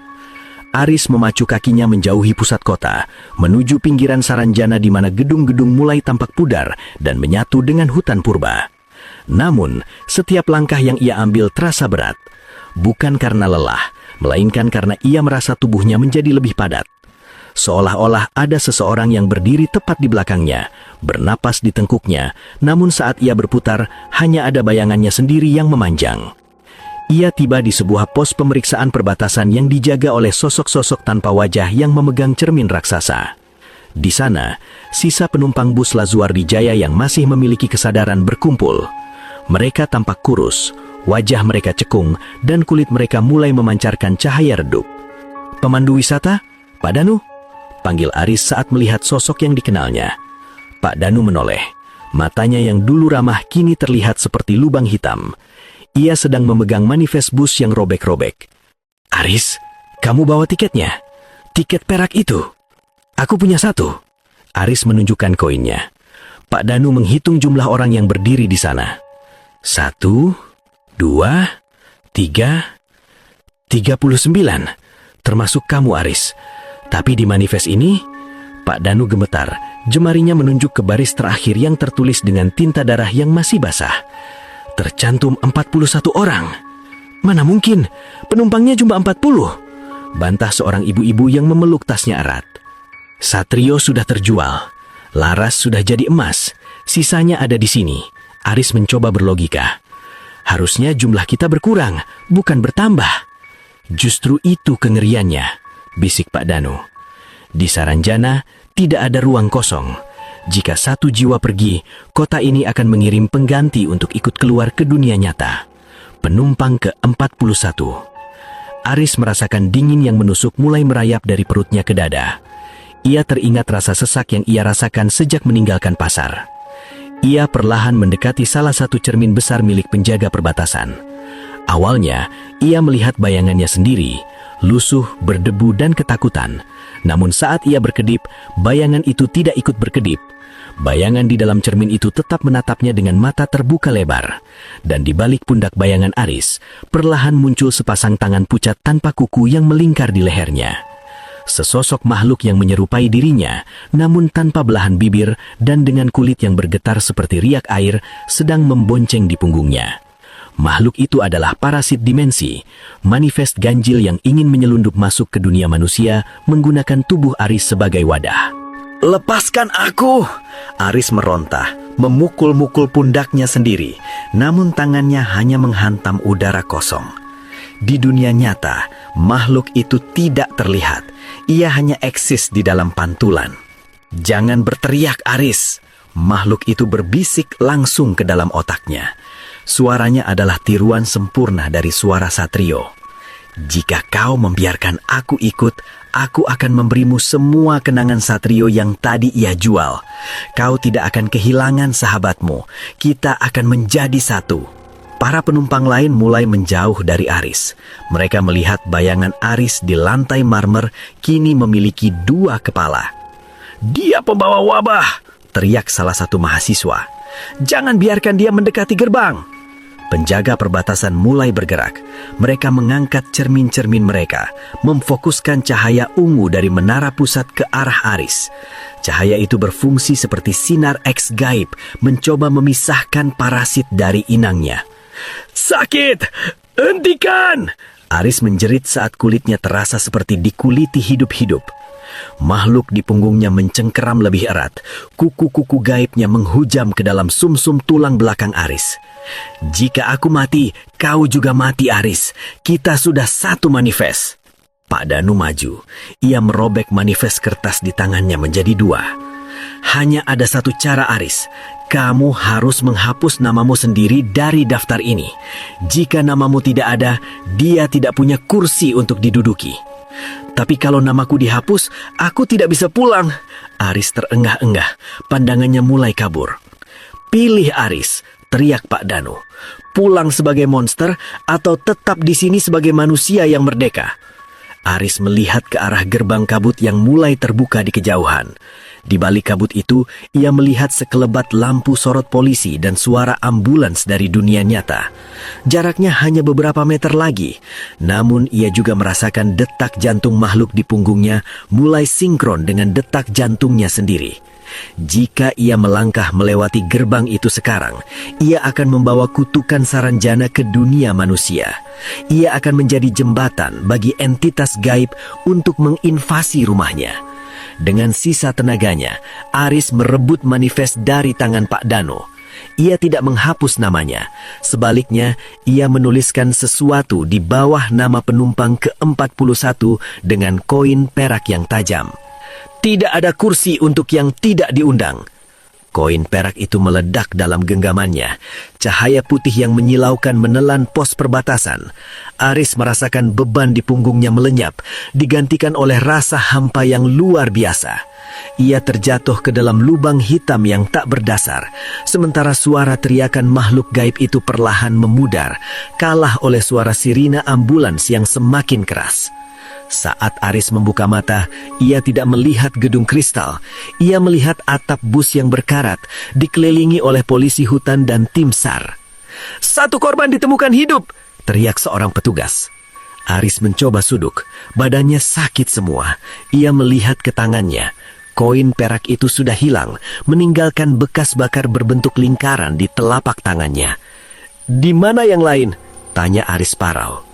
Aris memacu kakinya menjauhi pusat kota, menuju pinggiran Saranjana di mana gedung-gedung mulai tampak pudar dan menyatu dengan hutan purba. Namun, setiap langkah yang ia ambil terasa berat. Bukan karena lelah, melainkan karena ia merasa tubuhnya menjadi lebih padat. Seolah-olah ada seseorang yang berdiri tepat di belakangnya, bernapas di tengkuknya, namun saat ia berputar, hanya ada bayangannya sendiri yang memanjang. Ia tiba di sebuah pos pemeriksaan perbatasan yang dijaga oleh sosok-sosok tanpa wajah yang memegang cermin raksasa. Di sana, sisa penumpang bus Lazuardijaya yang masih memiliki kesadaran berkumpul. Mereka tampak kurus, wajah mereka cekung, dan kulit mereka mulai memancarkan cahaya redup. "Pemandu wisata, Pak Danu?" panggil Aris saat melihat sosok yang dikenalnya. Pak Danu menoleh. Matanya yang dulu ramah kini terlihat seperti lubang hitam. Ia sedang memegang manifest bus yang robek-robek. "Aris, kamu bawa tiketnya? Tiket perak itu? Aku punya satu." Aris menunjukkan koinnya. Pak Danu menghitung jumlah orang yang berdiri di sana. 1, 2, 3, 39. Termasuk kamu, Aris. Tapi di manifest ini, Pak Danu gemetar, jemarinya menunjuk ke baris terakhir yang tertulis dengan tinta darah yang masih basah. Tercantum 41 orang. "Mana mungkin, penumpangnya cuma 40. Bantah seorang ibu-ibu yang memeluk tasnya erat. "Satrio sudah terjual. Laras sudah jadi emas. Sisanya ada di sini." Aris mencoba berlogika. "Harusnya jumlah kita berkurang, bukan bertambah." "Justru itu kengeriannya," bisik Pak Danu. "Di Saranjana tidak ada ruang kosong. Jika satu jiwa pergi, kota ini akan mengirim pengganti untuk ikut keluar ke dunia nyata." Penumpang ke-41. Aris merasakan dingin yang menusuk mulai merayap dari perutnya ke dada. Ia teringat rasa sesak yang ia rasakan sejak meninggalkan pasar. Ia perlahan mendekati salah satu cermin besar milik penjaga perbatasan. Awalnya, ia melihat bayangannya sendiri, lusuh, berdebu, dan ketakutan. Namun saat ia berkedip, bayangan itu tidak ikut berkedip. Bayangan di dalam cermin itu tetap menatapnya dengan mata terbuka lebar. Dan di balik pundak bayangan Aris, perlahan muncul sepasang tangan pucat tanpa kuku yang melingkar di lehernya. Sesosok makhluk yang menyerupai dirinya, namun tanpa belahan bibir dan dengan kulit yang bergetar seperti riak air, sedang membonceng di punggungnya. Makhluk itu adalah parasit dimensi, manifest ganjil yang ingin menyelundup masuk ke dunia manusia menggunakan tubuh Aris sebagai wadah. "Lepaskan aku!" Aris merontah, memukul-mukul pundaknya sendiri, namun tangannya hanya menghantam udara kosong. Di dunia nyata, makhluk itu tidak terlihat. Ia hanya eksis di dalam pantulan. Jangan berteriak, Aris. Makhluk itu berbisik langsung ke dalam otaknya. Suaranya adalah tiruan sempurna dari suara Satrio. Jika kau membiarkan aku ikut, aku akan memberimu semua kenangan Satrio yang tadi ia jual. Kau tidak akan kehilangan sahabatmu. Kita akan menjadi satu. Para penumpang lain mulai menjauh dari Aris. Mereka melihat bayangan Aris di lantai marmer kini memiliki 2 kepala. "Dia pembawa wabah!" teriak salah satu mahasiswa. "Jangan biarkan dia mendekati gerbang!" Penjaga perbatasan mulai bergerak. Mereka mengangkat cermin-cermin mereka, memfokuskan cahaya ungu dari menara pusat ke arah Aris. Cahaya itu berfungsi seperti sinar X gaib, mencoba memisahkan parasit dari inangnya. "Sakit! Hentikan!" Aris menjerit saat kulitnya terasa seperti dikuliti hidup-hidup. Makhluk di punggungnya mencengkeram lebih erat. Kuku-kuku gaibnya menghujam ke dalam sumsum tulang belakang Aris. "Jika aku mati, kau juga mati, Aris. Kita sudah satu manifest." Pak Danu maju. Ia merobek manifest kertas di tangannya menjadi 2. "Hanya ada satu cara, Aris. Kamu harus menghapus namamu sendiri dari daftar ini. Jika namamu tidak ada, dia tidak punya kursi untuk diduduki." "Tapi kalau namaku dihapus, aku tidak bisa pulang." Aris terengah-engah, pandangannya mulai kabur. "Pilih, Aris," teriak Pak Danu. "Pulang sebagai monster atau tetap di sini sebagai manusia yang merdeka?" Aris melihat ke arah gerbang kabut yang mulai terbuka di kejauhan. Di balik kabut itu, ia melihat sekelebat lampu sorot polisi dan suara ambulans dari dunia nyata. Jaraknya hanya beberapa meter lagi, namun ia juga merasakan detak jantung makhluk di punggungnya mulai sinkron dengan detak jantungnya sendiri. Jika ia melangkah melewati gerbang itu sekarang, ia akan membawa kutukan Saranjana ke dunia manusia. Ia akan menjadi jembatan bagi entitas gaib untuk menginvasi rumahnya. Dengan sisa tenaganya, Aris merebut manifest dari tangan Pak Danu. Ia tidak menghapus namanya. Sebaliknya, ia menuliskan sesuatu di bawah nama penumpang ke-41 dengan koin perak yang tajam. "Tidak ada kursi untuk yang tidak diundang." Koin perak itu meledak dalam genggamannya. Cahaya putih yang menyilaukan menelan pos perbatasan. Aris merasakan beban di punggungnya melenyap, digantikan oleh rasa hampa yang luar biasa. Ia terjatuh ke dalam lubang hitam yang tak berdasar, sementara suara teriakan makhluk gaib itu perlahan memudar, kalah oleh suara sirina ambulans yang semakin keras. Saat Aris membuka mata, ia tidak melihat gedung kristal. Ia melihat atap bus yang berkarat, dikelilingi oleh polisi hutan dan tim SAR. "Satu korban ditemukan hidup!" teriak seorang petugas. Aris mencoba suduk, badannya sakit semua. Ia melihat ke tangannya. Koin perak itu sudah hilang, meninggalkan bekas bakar berbentuk lingkaran di telapak tangannya. "Di mana yang lain?" tanya Aris parau.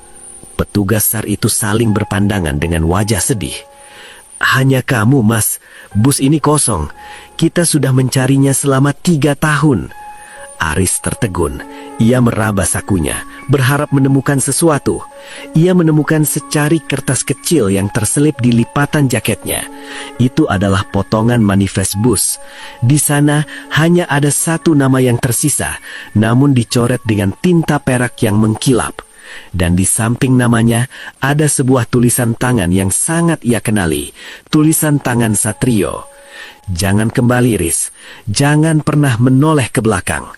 Petugas SAR itu saling berpandangan dengan wajah sedih. "Hanya kamu, Mas. Bus ini kosong. Kita sudah mencarinya selama 3 tahun. Aris tertegun. Ia meraba sakunya, berharap menemukan sesuatu. Ia menemukan secari kertas kecil yang terselip di lipatan jaketnya. Itu adalah potongan manifest bus. Di sana hanya ada satu nama yang tersisa, namun dicoret dengan tinta perak yang mengkilap. Dan di samping namanya ada sebuah tulisan tangan yang sangat ia kenali, tulisan tangan Satrio. "Jangan kembali, Riz. Jangan pernah menoleh ke belakang."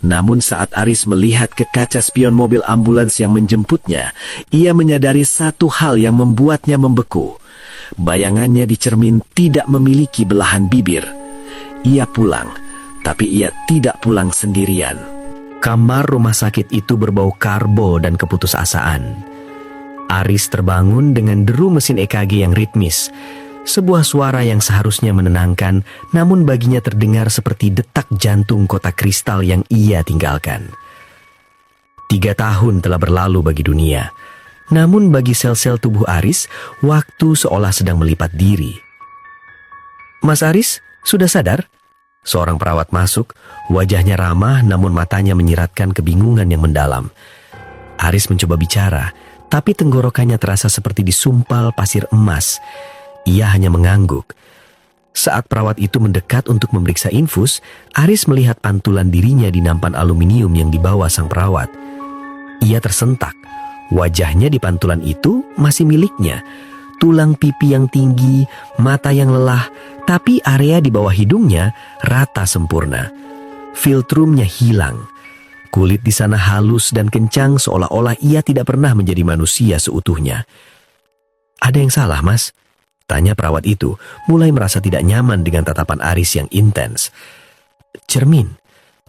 Namun saat Aris melihat ke kaca spion mobil ambulans yang menjemputnya, ia menyadari satu hal yang membuatnya membeku. Bayangannya di cermin tidak memiliki belahan bibir. Ia pulang, tapi ia tidak pulang sendirian. Kamar rumah sakit itu berbau karbo dan keputusasaan. Aris terbangun dengan deru mesin EKG yang ritmis. Sebuah suara yang seharusnya menenangkan, namun baginya terdengar seperti detak jantung kota kristal yang ia tinggalkan. 3 tahun telah berlalu bagi dunia. Namun bagi sel-sel tubuh Aris, waktu seolah sedang melipat diri. "Mas Aris, sudah sadar?" Seorang perawat masuk, wajahnya ramah namun matanya menyiratkan kebingungan yang mendalam. Aris mencoba bicara, tapi tenggorokannya terasa seperti disumpal pasir emas. Ia hanya mengangguk. Saat perawat itu mendekat untuk memeriksa infus, Aris melihat pantulan dirinya di nampan aluminium yang dibawa sang perawat. Ia tersentak. Wajahnya di pantulan itu masih miliknya. Tulang pipi yang tinggi, mata yang lelah, tapi area di bawah hidungnya rata sempurna. Filtrumnya hilang. Kulit di sana halus dan kencang seolah-olah ia tidak pernah menjadi manusia seutuhnya. "Ada yang salah, Mas?" tanya perawat itu, mulai merasa tidak nyaman dengan tatapan Aris yang intens. "Cermin.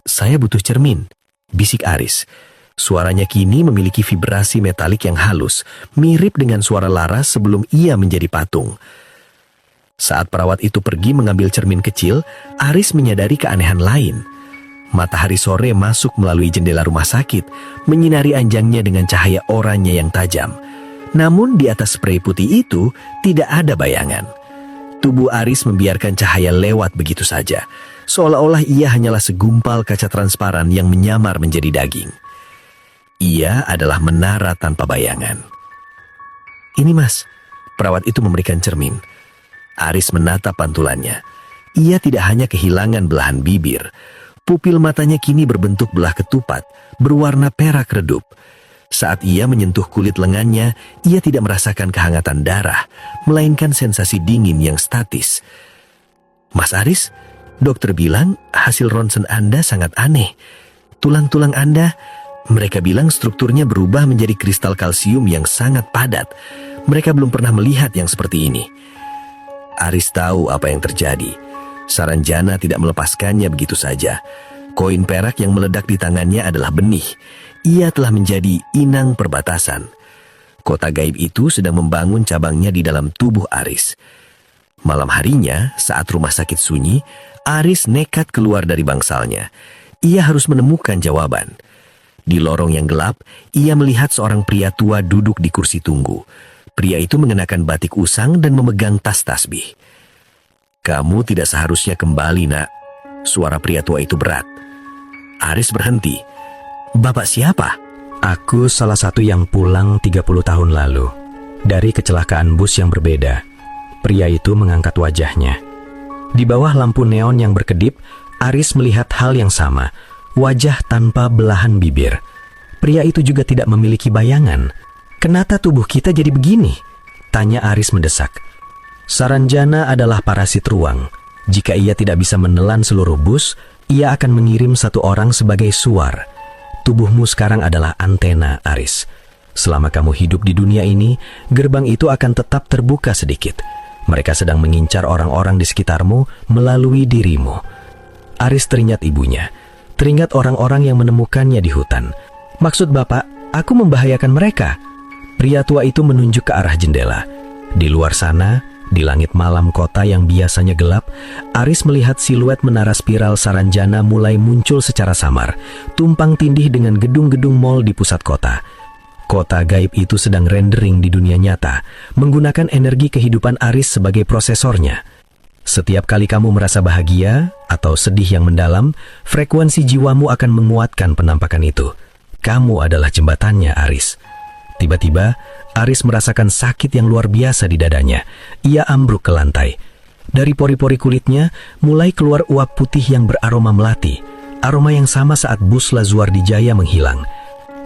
Saya butuh cermin," bisik Aris. Suaranya kini memiliki vibrasi metalik yang halus, mirip dengan suara Laras sebelum ia menjadi patung. Saat perawat itu pergi mengambil cermin kecil, Aris menyadari keanehan lain. Matahari sore masuk melalui jendela rumah sakit, menyinari anjangnya dengan cahaya oranye yang tajam. Namun di atas sprei putih itu tidak ada bayangan. Tubuh Aris membiarkan cahaya lewat begitu saja, seolah-olah ia hanyalah segumpal kaca transparan yang menyamar menjadi daging. Ia adalah menara tanpa bayangan. "Ini, Mas." Perawat itu memberikan cermin. Aris menatap pantulannya. Ia tidak hanya kehilangan belahan bibir. Pupil matanya kini berbentuk belah ketupat, berwarna perak redup. Saat ia menyentuh kulit lengannya, ia tidak merasakan kehangatan darah, melainkan sensasi dingin yang statis. "Mas Aris, dokter bilang hasil ronsen Anda sangat aneh. Tulang-tulang Anda, mereka bilang strukturnya berubah menjadi kristal kalsium yang sangat padat. Mereka belum pernah melihat yang seperti ini." Aris tahu apa yang terjadi. Saranjana tidak melepaskannya begitu saja. Koin perak yang meledak di tangannya adalah benih. Ia telah menjadi inang perbatasan. Kota gaib itu sedang membangun cabangnya di dalam tubuh Aris. Malam harinya, saat rumah sakit sunyi, Aris nekat keluar dari bangsalnya. Ia harus menemukan jawaban. Di lorong yang gelap, ia melihat seorang pria tua duduk di kursi tunggu. Pria itu mengenakan batik usang dan memegang tas tasbih. "Kamu tidak seharusnya kembali, Nak." Suara pria tua itu berat. Aris berhenti. "Bapak siapa?" "Aku salah satu yang pulang 30 tahun lalu. Dari kecelakaan bus yang berbeda." Pria itu mengangkat wajahnya. Di bawah lampu neon yang berkedip, Aris melihat hal yang sama. Wajah tanpa belahan bibir. Pria itu juga tidak memiliki bayangan. "Kenapa tubuh kita jadi begini?" tanya Aris mendesak. Saranjana adalah parasit ruang. Jika ia tidak bisa menelan seluruh bus, ia akan mengirim satu orang sebagai suar. Tubuhmu sekarang adalah antena, Aris. Selama kamu hidup di dunia ini, gerbang itu akan tetap terbuka sedikit. Mereka sedang mengincar orang-orang di sekitarmu melalui dirimu. Aris teringat ibunya. Teringat orang-orang yang menemukannya di hutan. "Maksud Bapak, aku membahayakan mereka?" Pria tua itu menunjuk ke arah jendela. Di luar sana, di langit malam kota yang biasanya gelap, Aris melihat siluet menara spiral Saranjana mulai muncul secara samar, tumpang tindih dengan gedung-gedung mal di pusat kota. Kota gaib itu sedang rendering di dunia nyata, menggunakan energi kehidupan Aris sebagai prosesornya. Setiap kali kamu merasa bahagia atau sedih yang mendalam, frekuensi jiwamu akan menguatkan penampakan itu. Kamu adalah jembatannya, Aris. Tiba-tiba, Aris merasakan sakit yang luar biasa di dadanya. Ia ambruk ke lantai. Dari pori-pori kulitnya, mulai keluar uap putih yang beraroma melati. Aroma yang sama saat bus Lazuardijaya menghilang.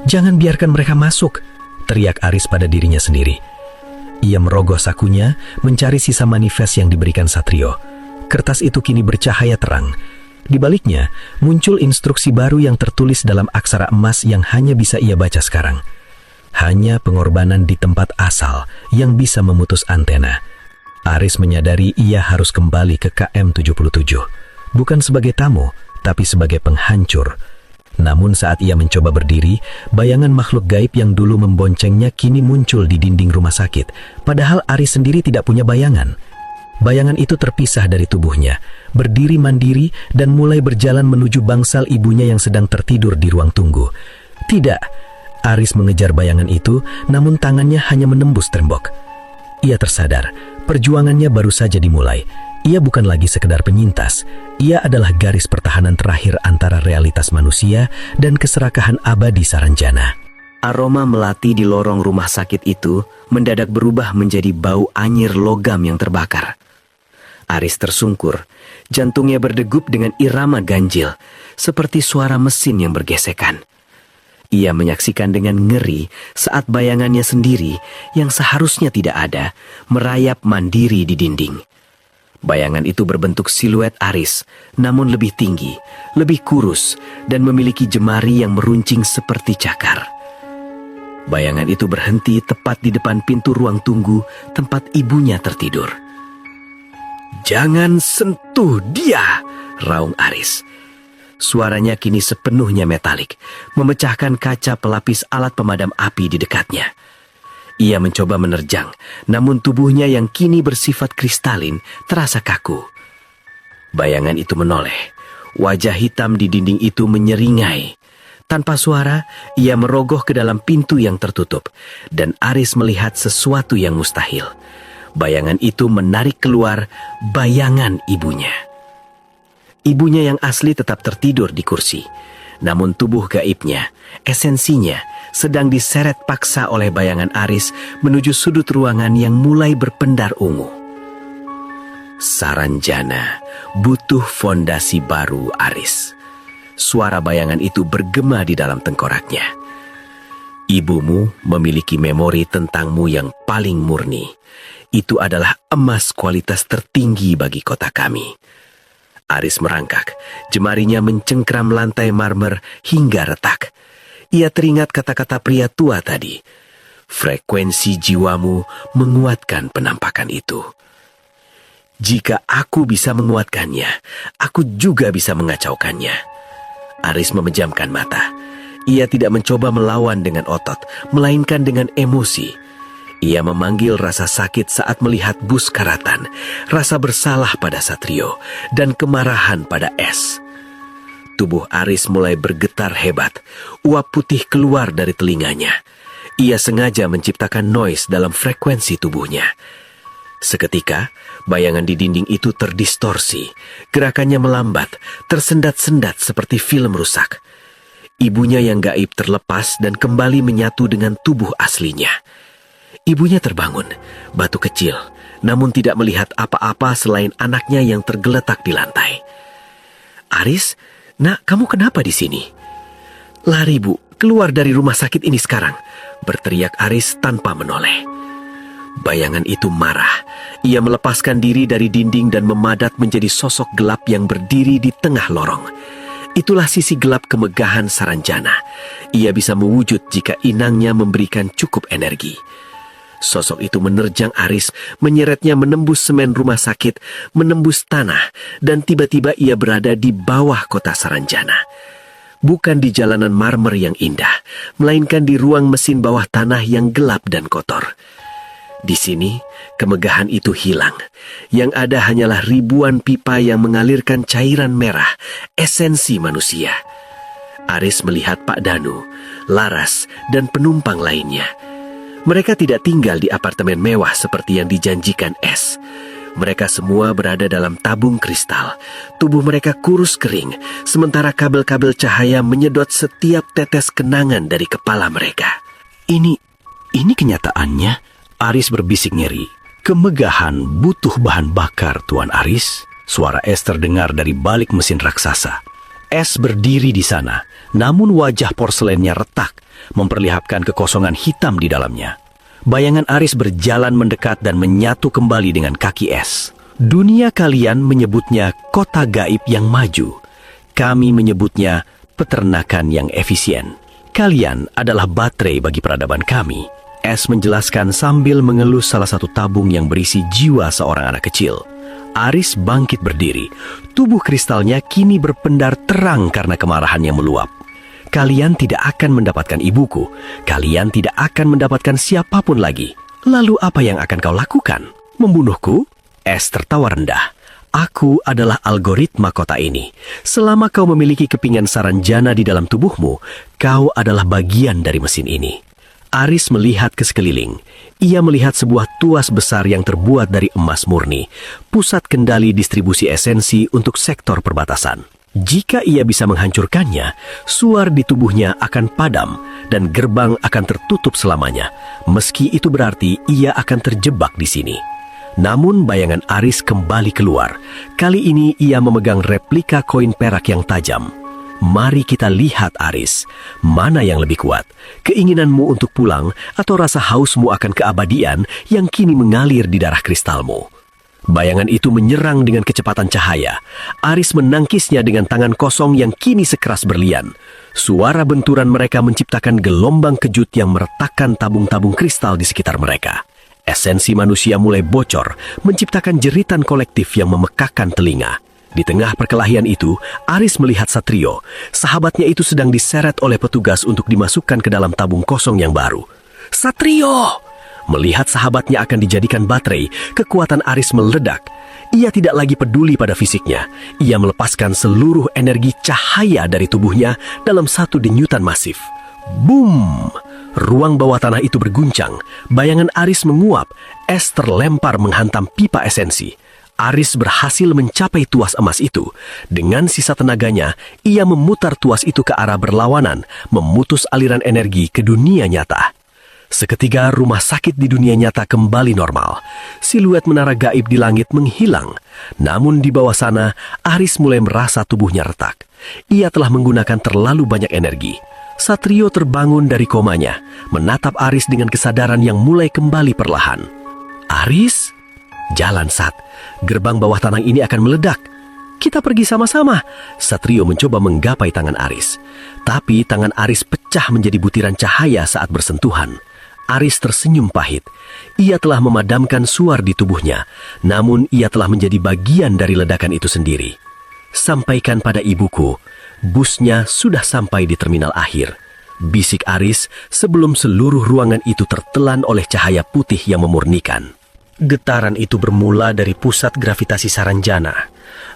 "Jangan biarkan mereka masuk," teriak Aris pada dirinya sendiri. Ia merogoh sakunya, mencari sisa manifest yang diberikan Satrio. Kertas itu kini bercahaya terang. Di baliknya, muncul instruksi baru yang tertulis dalam aksara emas yang hanya bisa ia baca sekarang. Hanya pengorbanan di tempat asal yang bisa memutus antena. Aris menyadari ia harus kembali ke KM77. Bukan sebagai tamu, tapi sebagai penghancur. Namun saat ia mencoba berdiri, bayangan makhluk gaib yang dulu memboncengnya kini muncul di dinding rumah sakit. Padahal Aris sendiri tidak punya bayangan. Bayangan itu terpisah dari tubuhnya, berdiri mandiri dan mulai berjalan menuju bangsal ibunya yang sedang tertidur di ruang tunggu. Tidak. Aris mengejar bayangan itu, namun tangannya hanya menembus tembok. Ia tersadar, perjuangannya baru saja dimulai. Ia bukan lagi sekedar penyintas. Ia adalah garis pertahanan terakhir antara realitas manusia dan keserakahan abadi Saranjana. Aroma melati di lorong rumah sakit itu mendadak berubah menjadi bau anyir logam yang terbakar. Aris tersungkur, jantungnya berdegup dengan irama ganjil, seperti suara mesin yang bergesekan. Ia menyaksikan dengan ngeri saat bayangannya sendiri yang seharusnya tidak ada, merayap mandiri di dinding. Bayangan itu berbentuk siluet Aris, namun lebih tinggi, lebih kurus, dan memiliki jemari yang meruncing seperti cakar. Bayangan itu berhenti tepat di depan pintu ruang tunggu tempat ibunya tertidur. "Jangan sentuh dia!" raung Aris. Suaranya kini sepenuhnya metalik, memecahkan kaca pelapis alat pemadam api di dekatnya. Ia mencoba menerjang, namun tubuhnya yang kini bersifat kristalin terasa kaku. Bayangan itu menoleh, wajah hitam di dinding itu menyeringai. Tanpa suara, ia merogoh ke dalam pintu yang tertutup, dan Aris melihat sesuatu yang mustahil. Bayangan itu menarik keluar bayangan ibunya. Ibunya yang asli tetap tertidur di kursi, namun tubuh gaibnya, esensinya, sedang diseret paksa oleh bayangan Aris menuju sudut ruangan yang mulai berpendar ungu. "Saranjana butuh fondasi baru, Aris." Suara bayangan itu bergema di dalam tengkoraknya. "Ibumu memiliki memori tentangmu yang paling murni. Itu adalah emas kualitas tertinggi bagi kota kami." Aris merangkak, jemarinya mencengkram lantai marmer hingga retak. Ia teringat kata-kata pria tua tadi. Frekuensi jiwamu menguatkan penampakan itu. Jika aku bisa menguatkannya, aku juga bisa mengacaukannya. Aris memejamkan mata. Ia tidak mencoba melawan dengan otot, melainkan dengan emosi. Ia memanggil rasa sakit saat melihat bus karatan, rasa bersalah pada Satrio, dan kemarahan pada Es. Tubuh Aris mulai bergetar hebat, uap putih keluar dari telinganya. Ia sengaja menciptakan noise dalam frekuensi tubuhnya. Seketika, bayangan di dinding itu terdistorsi, gerakannya melambat, tersendat-sendat seperti film rusak. Ibunya yang gaib terlepas dan kembali menyatu dengan tubuh aslinya. Ibunya terbangun, batu kecil, namun tidak melihat apa-apa selain anaknya yang tergeletak di lantai. "Aris, nak, kamu kenapa di sini?" "Lari, Bu, keluar dari rumah sakit ini sekarang," berteriak Aris tanpa menoleh. Bayangan itu marah. Ia melepaskan diri dari dinding dan memadat menjadi sosok gelap yang berdiri di tengah lorong. Itulah sisi gelap kemegahan Saranjana. Ia bisa mewujud jika inangnya memberikan cukup energi. Sosok itu menerjang Aris, menyeretnya menembus semen rumah sakit, menembus tanah, dan tiba-tiba ia berada di bawah kota Saranjana. Bukan di jalanan marmer yang indah, melainkan di ruang mesin bawah tanah yang gelap dan kotor. Di sini, kemegahan itu hilang. Yang ada hanyalah ribuan pipa yang mengalirkan cairan merah, esensi manusia. Aris melihat Pak Danu, Laras, dan penumpang lainnya. Mereka tidak tinggal di apartemen mewah seperti yang dijanjikan Es. Mereka semua berada dalam tabung kristal. Tubuh mereka kurus kering, sementara kabel-kabel cahaya menyedot setiap tetes kenangan dari kepala mereka. Ini kenyataannya, Aris berbisik ngeri. "Kemegahan butuh bahan bakar, Tuan Aris." Suara Es terdengar dari balik mesin raksasa. Es berdiri di sana, namun wajah porselennya retak, memperlihatkan kekosongan hitam di dalamnya. Bayangan Aris berjalan mendekat dan menyatu kembali dengan kaki Es. "Dunia kalian menyebutnya kota gaib yang maju. Kami menyebutnya peternakan yang efisien. Kalian adalah baterai bagi peradaban kami." Es menjelaskan sambil mengelus salah satu tabung yang berisi jiwa seorang anak kecil. Aris bangkit berdiri. Tubuh kristalnya kini berpendar terang karena kemarahannya meluap. "Kalian tidak akan mendapatkan ibuku. Kalian tidak akan mendapatkan siapapun lagi. Lalu apa yang akan kau lakukan? Membunuhku?" Es tertawa rendah. "Aku adalah algoritma kota ini. Selama kau memiliki kepingan Saranjana di dalam tubuhmu, kau adalah bagian dari mesin ini." Aris melihat ke sekeliling. Ia melihat sebuah tuas besar yang terbuat dari emas murni, pusat kendali distribusi esensi untuk sektor perbatasan. Jika ia bisa menghancurkannya, suar di tubuhnya akan padam dan gerbang akan tertutup selamanya. Meski itu berarti ia akan terjebak di sini. Namun bayangan Aris kembali keluar. Kali ini ia memegang replika koin perak yang tajam. Mari kita lihat Aris, mana yang lebih kuat? Keinginanmu untuk pulang atau rasa hausmu akan keabadian yang kini mengalir di darah kristalmu? Bayangan itu menyerang dengan kecepatan cahaya. Aris menangkisnya dengan tangan kosong yang kini sekeras berlian. Suara benturan mereka menciptakan gelombang kejut yang meretakkan tabung-tabung kristal di sekitar mereka. Esensi manusia mulai bocor, menciptakan jeritan kolektif yang memekakkan telinga. Di tengah perkelahian itu, Aris melihat Satrio. Sahabatnya itu sedang diseret oleh petugas untuk dimasukkan ke dalam tabung kosong yang baru. Satrio! Melihat sahabatnya akan dijadikan baterai, kekuatan Aris meledak. Ia tidak lagi peduli pada fisiknya. Ia melepaskan seluruh energi cahaya dari tubuhnya dalam satu denyutan masif. Boom! Ruang bawah tanah itu berguncang. Bayangan Aris menguap. Es terlempar menghantam pipa esensi. Aris berhasil mencapai tuas emas itu. Dengan sisa tenaganya, ia memutar tuas itu ke arah berlawanan, memutus aliran energi ke dunia nyata. Seketika rumah sakit di dunia nyata kembali normal. Siluet menara gaib di langit menghilang. Namun di bawah sana, Aris mulai merasa tubuhnya retak. Ia telah menggunakan terlalu banyak energi. Satrio terbangun dari komanya, menatap Aris dengan kesadaran yang mulai kembali perlahan. Aris? Jalan Sat, gerbang bawah tanah ini akan meledak. Kita pergi sama-sama. Satrio mencoba menggapai tangan Aris. Tapi tangan Aris pecah menjadi butiran cahaya saat bersentuhan. Aris tersenyum pahit. Ia telah memadamkan suar di tubuhnya, namun ia telah menjadi bagian dari ledakan itu sendiri. Sampaikan pada ibuku, busnya sudah sampai di terminal akhir. Bisik Aris sebelum seluruh ruangan itu tertelan oleh cahaya putih yang memurnikan. Getaran itu bermula dari pusat gravitasi Saranjana.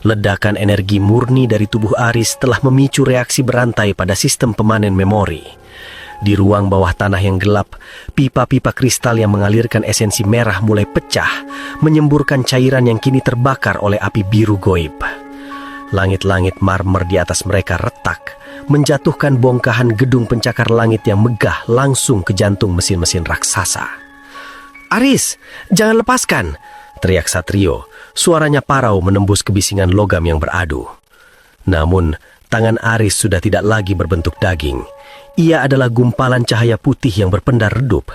Ledakan energi murni dari tubuh Aris telah memicu reaksi berantai pada sistem pemanen memori. Di ruang bawah tanah yang gelap, pipa-pipa kristal yang mengalirkan esensi merah mulai pecah, menyemburkan cairan yang kini terbakar oleh api biru goib. Langit-langit marmer di atas mereka retak, menjatuhkan bongkahan gedung pencakar langit yang megah langsung ke jantung mesin-mesin raksasa. Aris, jangan lepaskan! Teriak Satrio. Suaranya parau menembus kebisingan logam yang beradu. Namun, tangan Aris sudah tidak lagi berbentuk daging. Ia adalah gumpalan cahaya putih yang berpendar redup.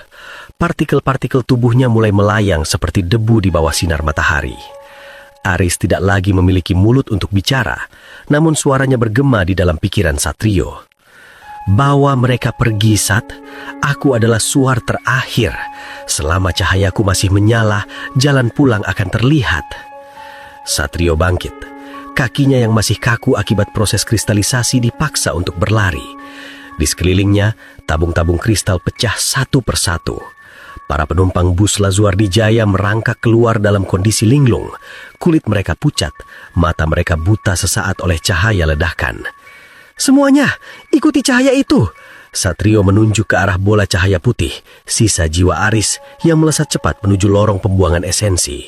Partikel-partikel tubuhnya mulai melayang seperti debu di bawah sinar matahari. Aris tidak lagi memiliki mulut untuk bicara, namun suaranya bergema di dalam pikiran Satrio. Bawa mereka pergi, Sat. Aku adalah suar terakhir. Selama cahayaku masih menyala, jalan pulang akan terlihat. Satrio bangkit. Kakinya yang masih kaku akibat proses kristalisasi dipaksa untuk berlari. Di sekelilingnya, tabung-tabung kristal pecah satu persatu. Para penumpang bus Lazuardi Jaya merangkak keluar dalam kondisi linglung. Kulit mereka pucat, mata mereka buta sesaat oleh cahaya ledakan. Semuanya, ikuti cahaya itu! Satrio menunjuk ke arah bola cahaya putih, sisa jiwa Aris yang melesat cepat menuju lorong pembuangan esensi.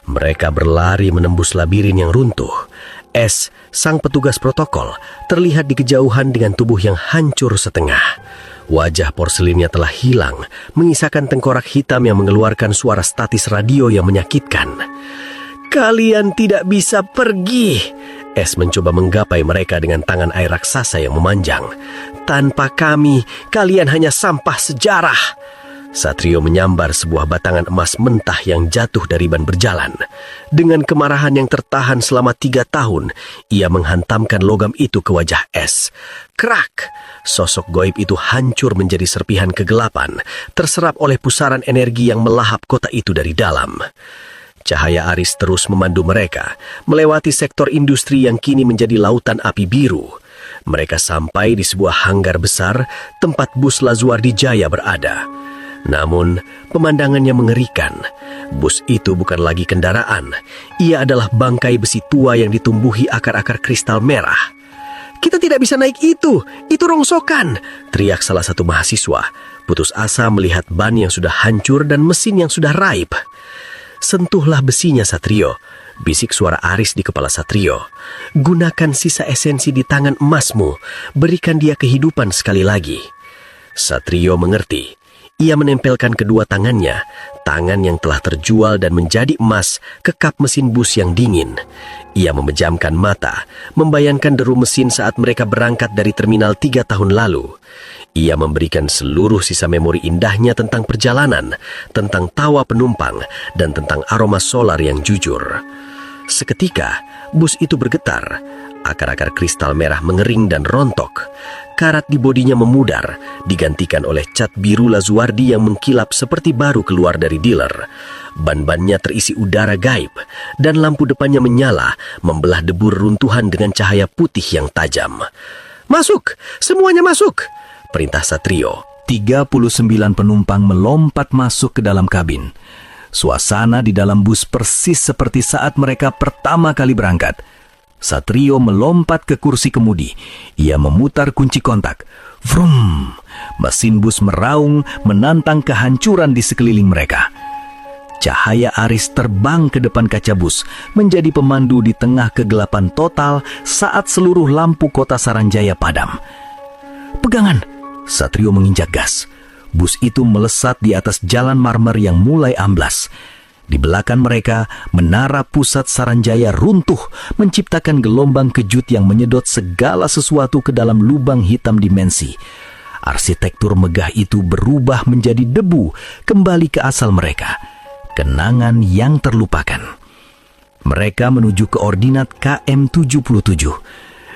Mereka berlari menembus labirin yang runtuh. Es, sang petugas protokol, terlihat di kejauhan dengan tubuh yang hancur setengah. Wajah porselinnya telah hilang, mengisahkan tengkorak hitam yang mengeluarkan suara statis radio yang menyakitkan. Kalian tidak bisa pergi! Es mencoba menggapai mereka dengan tangan air raksasa yang memanjang. Tanpa kami, kalian hanya sampah sejarah! Satrio menyambar sebuah batangan emas mentah yang jatuh dari ban berjalan. Dengan kemarahan yang tertahan selama 3 tahun, ia menghantamkan logam itu ke wajah Es. Krak! Sosok goib itu hancur menjadi serpihan kegelapan, terserap oleh pusaran energi yang melahap kota itu dari dalam. Cahaya Aris terus memandu mereka, melewati sektor industri yang kini menjadi lautan api biru. Mereka sampai di sebuah hanggar besar, tempat bus Lazuardi Jaya berada. Namun, pemandangannya mengerikan. Bus itu bukan lagi kendaraan. Ia adalah bangkai besi tua yang ditumbuhi akar-akar kristal merah. Kita tidak bisa naik itu rongsokan! Teriak salah satu mahasiswa, putus asa melihat ban yang sudah hancur dan mesin yang sudah raib. Sentuhlah besinya, Satrio, bisik suara Aris di kepala Satrio. Gunakan sisa esensi di tangan emasmu, berikan dia kehidupan sekali lagi. Satrio mengerti. Ia menempelkan kedua tangannya, tangan yang telah terjual dan menjadi emas, ke kap mesin bus yang dingin. Ia memejamkan mata, membayangkan deru mesin saat mereka berangkat dari terminal 3 tahun lalu. Ia memberikan seluruh sisa memori indahnya tentang perjalanan, tentang tawa penumpang, dan tentang aroma solar yang jujur. Seketika, bus itu bergetar. Akar-akar kristal merah mengering dan rontok. Karat di bodinya memudar, digantikan oleh cat biru Lazuardi yang mengkilap seperti baru keluar dari dealer. Ban-bannya terisi udara gaib, dan lampu depannya menyala, membelah debu reruntuhan dengan cahaya putih yang tajam. "Masuk! Semuanya masuk!" perintah Satrio. 39 penumpang melompat masuk ke dalam kabin. Suasana di dalam bus persis seperti saat mereka pertama kali berangkat. Satrio melompat ke kursi kemudi. Ia memutar kunci kontak. Vroom! Mesin bus meraung menantang kehancuran di sekeliling mereka. Cahaya Aris terbang ke depan kaca bus, menjadi pemandu di tengah kegelapan total saat seluruh lampu kota Saranjaya padam. "Pegangan!" Satrio menginjak gas. Bus itu melesat di atas jalan marmer yang mulai amblas. Di belakang mereka, menara pusat Saranjaya runtuh, menciptakan gelombang kejut yang menyedot segala sesuatu ke dalam lubang hitam dimensi. Arsitektur megah itu berubah menjadi debu, kembali ke asal mereka. Kenangan yang terlupakan. Mereka menuju ke ordinat KM 77.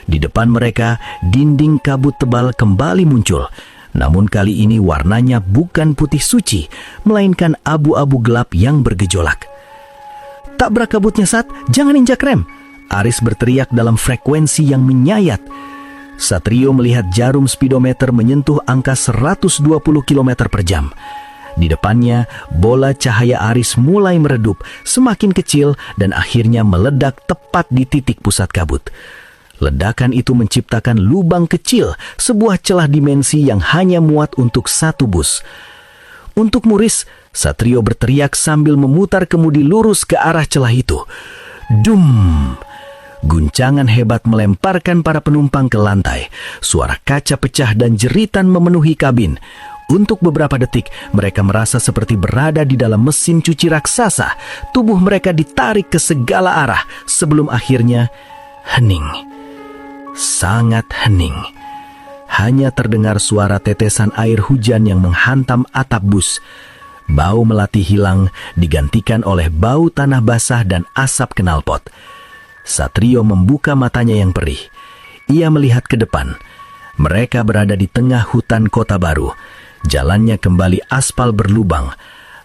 Di depan mereka, dinding kabut tebal kembali muncul. Namun kali ini warnanya bukan putih suci, melainkan abu-abu gelap yang bergejolak. "Tabrak kabutnya, Sat, jangan injak rem!" Aris berteriak dalam frekuensi yang menyayat. Satrio melihat jarum speedometer menyentuh angka 120 km per jam. Di depannya, bola cahaya Aris mulai meredup, semakin kecil dan akhirnya meledak tepat di titik pusat kabut. Ledakan itu menciptakan lubang kecil, sebuah celah dimensi yang hanya muat untuk satu bus. "Untuk Muris," Satrio berteriak sambil memutar kemudi lurus ke arah celah itu. Dum! Guncangan hebat melemparkan para penumpang ke lantai. Suara kaca pecah dan jeritan memenuhi kabin. Untuk beberapa detik, mereka merasa seperti berada di dalam mesin cuci raksasa. Tubuh mereka ditarik ke segala arah sebelum akhirnya hening. Sangat hening. Hanya terdengar suara tetesan air hujan yang menghantam atap bus. Bau melati hilang, digantikan oleh bau tanah basah dan asap knalpot. Satrio membuka matanya yang perih. Ia melihat ke depan. Mereka berada di tengah hutan kota baru. Jalannya kembali aspal berlubang.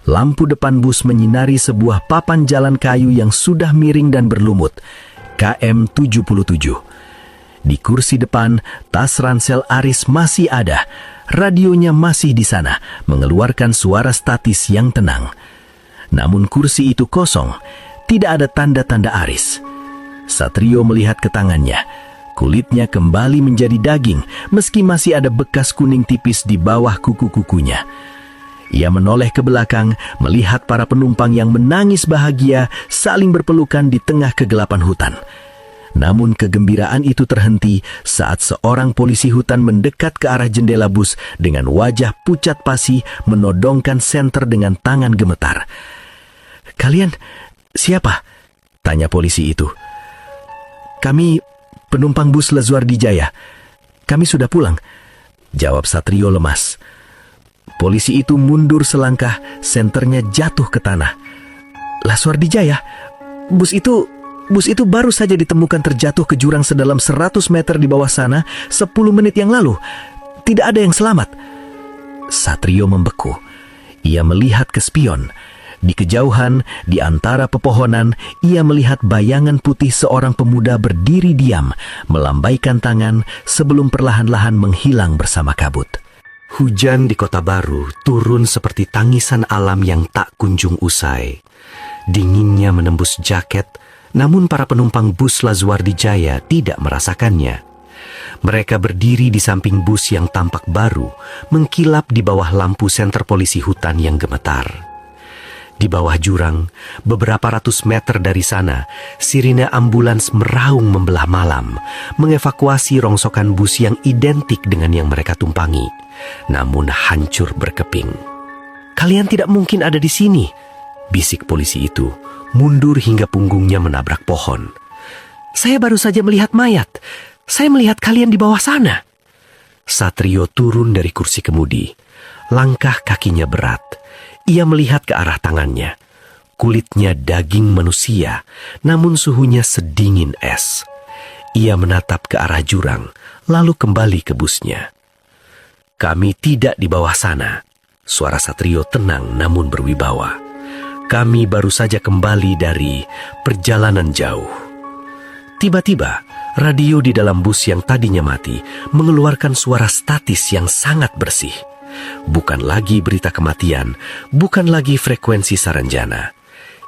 Lampu depan bus menyinari sebuah papan jalan kayu yang sudah miring dan berlumut. KM 77. Di kursi depan, tas ransel Aris masih ada. Radionya masih di sana, mengeluarkan suara statis yang tenang. Namun kursi itu kosong, tidak ada tanda-tanda Aris. Satrio melihat ke tangannya. Kulitnya kembali menjadi daging, meski masih ada bekas kuning tipis di bawah kuku-kukunya. Ia menoleh ke belakang, melihat para penumpang yang menangis bahagia saling berpelukan di tengah kegelapan hutan. Namun kegembiraan itu terhenti saat seorang polisi hutan mendekat ke arah jendela bus dengan wajah pucat pasi menodongkan senter dengan tangan gemetar. "Kalian siapa?" tanya polisi itu. "Kami penumpang bus Lazuardi Jaya. Kami sudah pulang," jawab Satrio lemas. Polisi itu mundur selangkah, senternya jatuh ke tanah. "Lazuardi Jaya? Bus itu baru saja ditemukan terjatuh ke jurang sedalam 100 meter di bawah sana 10 menit yang lalu. Tidak ada yang selamat." Satrio membeku. Ia melihat ke spion. Di kejauhan, di antara pepohonan, ia melihat bayangan putih seorang pemuda berdiri diam, melambaikan tangan sebelum perlahan-lahan menghilang bersama kabut. Hujan di kota baru turun seperti tangisan alam yang tak kunjung usai. Dinginnya menembus jaket, namun para penumpang bus Lazuardi Jaya tidak merasakannya. Mereka berdiri di samping bus yang tampak baru, mengkilap di bawah lampu senter polisi hutan yang gemetar. Di bawah jurang, beberapa ratus meter dari sana, sirine ambulans meraung membelah malam, mengevakuasi rongsokan bus yang identik dengan yang mereka tumpangi, namun hancur berkeping. "Kalian tidak mungkin ada di sini," bisik polisi itu, mundur hingga punggungnya menabrak pohon. "Saya baru saja melihat mayat. Saya melihat kalian di bawah sana." Satrio turun dari kursi kemudi. Langkah kakinya berat. Ia melihat ke arah tangannya. Kulitnya daging manusia, namun suhunya sedingin es. Ia menatap ke arah jurang, lalu kembali ke busnya. "Kami tidak di bawah sana." Suara Satrio tenang namun berwibawa. "Kami baru saja kembali dari perjalanan jauh." Tiba-tiba, radio di dalam bus yang tadinya mati mengeluarkan suara statis yang sangat bersih. Bukan lagi berita kematian, bukan lagi frekuensi Saranjana.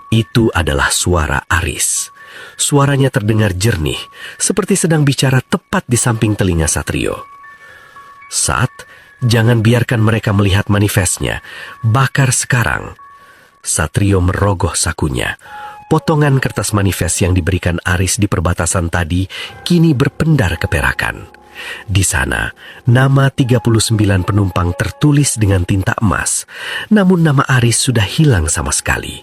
Itu adalah suara Aris. Suaranya terdengar jernih, seperti sedang bicara tepat di samping telinga Satrio. "Sat, jangan biarkan mereka melihat manifestnya. Bakar sekarang." Satrio merogoh sakunya. Potongan kertas manifest yang diberikan Aris di perbatasan tadi kini berpendar keperakan. Di sana, nama 39 penumpang tertulis dengan tinta emas, namun nama Aris sudah hilang sama sekali.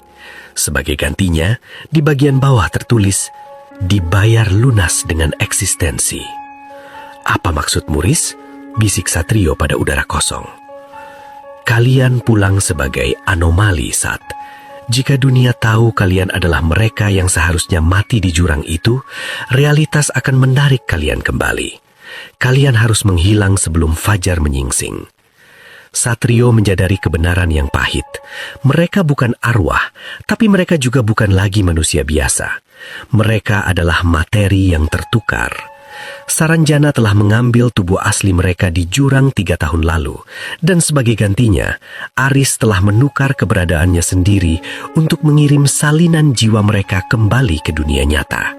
Sebagai gantinya, di bagian bawah tertulis, "Dibayar lunas dengan eksistensi." "Apa maksudmu, Riz?" bisik Satrio pada udara kosong. "Kalian pulang sebagai anomali, Sat. Jika dunia tahu kalian adalah mereka yang seharusnya mati di jurang itu, realitas akan menarik kalian kembali. Kalian harus menghilang sebelum fajar menyingsing." Satrio menyadari kebenaran yang pahit. Mereka bukan arwah, tapi mereka juga bukan lagi manusia biasa. Mereka adalah materi yang tertukar. Saranjana telah mengambil tubuh asli mereka di jurang 3 tahun lalu, dan sebagai gantinya, Aris telah menukar keberadaannya sendiri untuk mengirim salinan jiwa mereka kembali ke dunia nyata.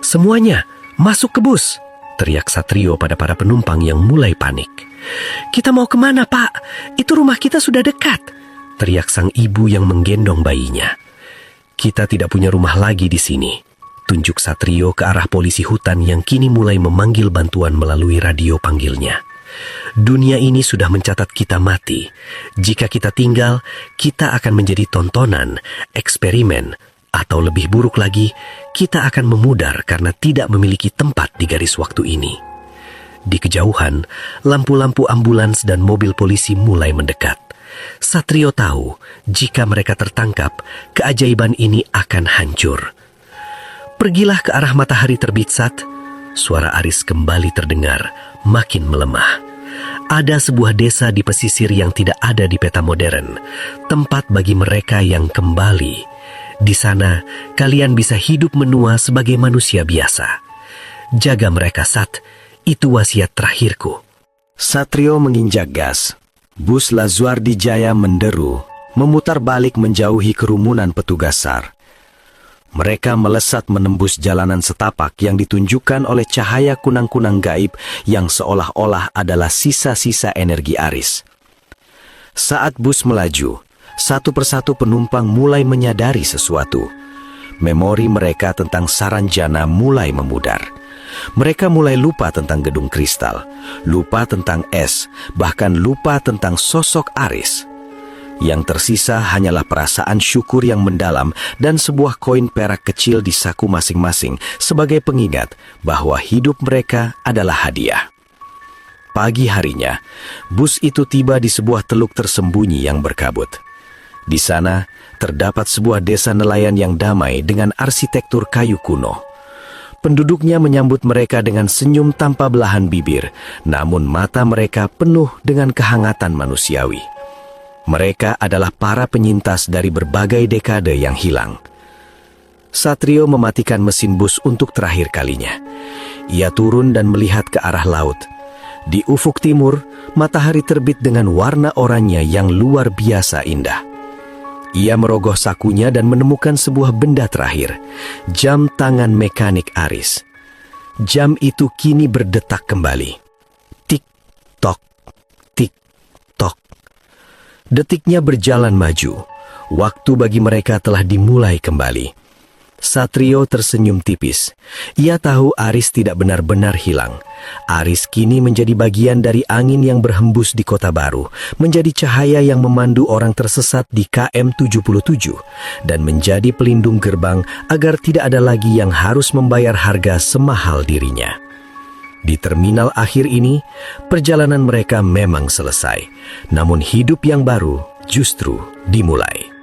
"Semuanya, masuk ke bus!" teriak Satrio pada para penumpang yang mulai panik. "Kita mau kemana, Pak? Itu rumah kita sudah dekat," teriak sang ibu yang menggendong bayinya. "Kita tidak punya rumah lagi di sini," tunjuk Satrio ke arah polisi hutan yang kini mulai memanggil bantuan melalui radio panggilnya. "Dunia ini sudah mencatat kita mati. Jika kita tinggal, kita akan menjadi tontonan, eksperimen, atau lebih buruk lagi, kita akan memudar karena tidak memiliki tempat di garis waktu ini." Di kejauhan, lampu-lampu ambulans dan mobil polisi mulai mendekat. Satrio tahu, jika mereka tertangkap, keajaiban ini akan hancur. "Pergilah ke arah matahari terbit, Sat." Suara Aris kembali terdengar, makin melemah. Ada sebuah desa di pesisir yang tidak ada di peta modern, tempat bagi mereka yang kembali. Di sana, kalian bisa hidup menua sebagai manusia biasa. Jaga mereka, Sat. Itu wasiat terakhirku. Satrio menginjak gas. Bus Lazuardi Jaya menderu, memutar balik menjauhi kerumunan petugas SAR. Mereka melesat menembus jalanan setapak yang ditunjukkan oleh cahaya kunang-kunang gaib yang seolah-olah adalah sisa-sisa energi Aris. Saat bus melaju, satu persatu penumpang mulai menyadari sesuatu. Memori mereka tentang Saranjana mulai memudar. Mereka mulai lupa tentang gedung kristal, lupa tentang es, bahkan lupa tentang sosok Aris. Yang tersisa hanyalah perasaan syukur yang mendalam dan sebuah koin perak kecil di saku masing-masing sebagai pengingat bahwa hidup mereka adalah hadiah. Pagi harinya, bus itu tiba di sebuah teluk tersembunyi yang berkabut. Di sana, terdapat sebuah desa nelayan yang damai dengan arsitektur kayu kuno. Penduduknya menyambut mereka dengan senyum tanpa belahan bibir, namun mata mereka penuh dengan kehangatan manusiawi. Mereka adalah para penyintas dari berbagai dekade yang hilang. Satrio mematikan mesin bus untuk terakhir kalinya. Ia turun dan melihat ke arah laut. Di ufuk timur, matahari terbit dengan warna oranye yang luar biasa indah. Ia merogoh sakunya dan menemukan sebuah benda terakhir, jam tangan mekanik Aris. Jam itu kini berdetak kembali. Tik-tok, tik-tok. Detiknya berjalan maju. Waktu bagi mereka telah dimulai kembali. Satrio tersenyum tipis. Ia tahu Aris tidak benar-benar hilang. Aris kini menjadi bagian dari angin yang berhembus di kota baru, menjadi cahaya yang memandu orang tersesat di KM 77, dan menjadi pelindung gerbang agar tidak ada lagi yang harus membayar harga semahal dirinya. Di terminal akhir ini, perjalanan mereka memang selesai, namun hidup yang baru justru dimulai.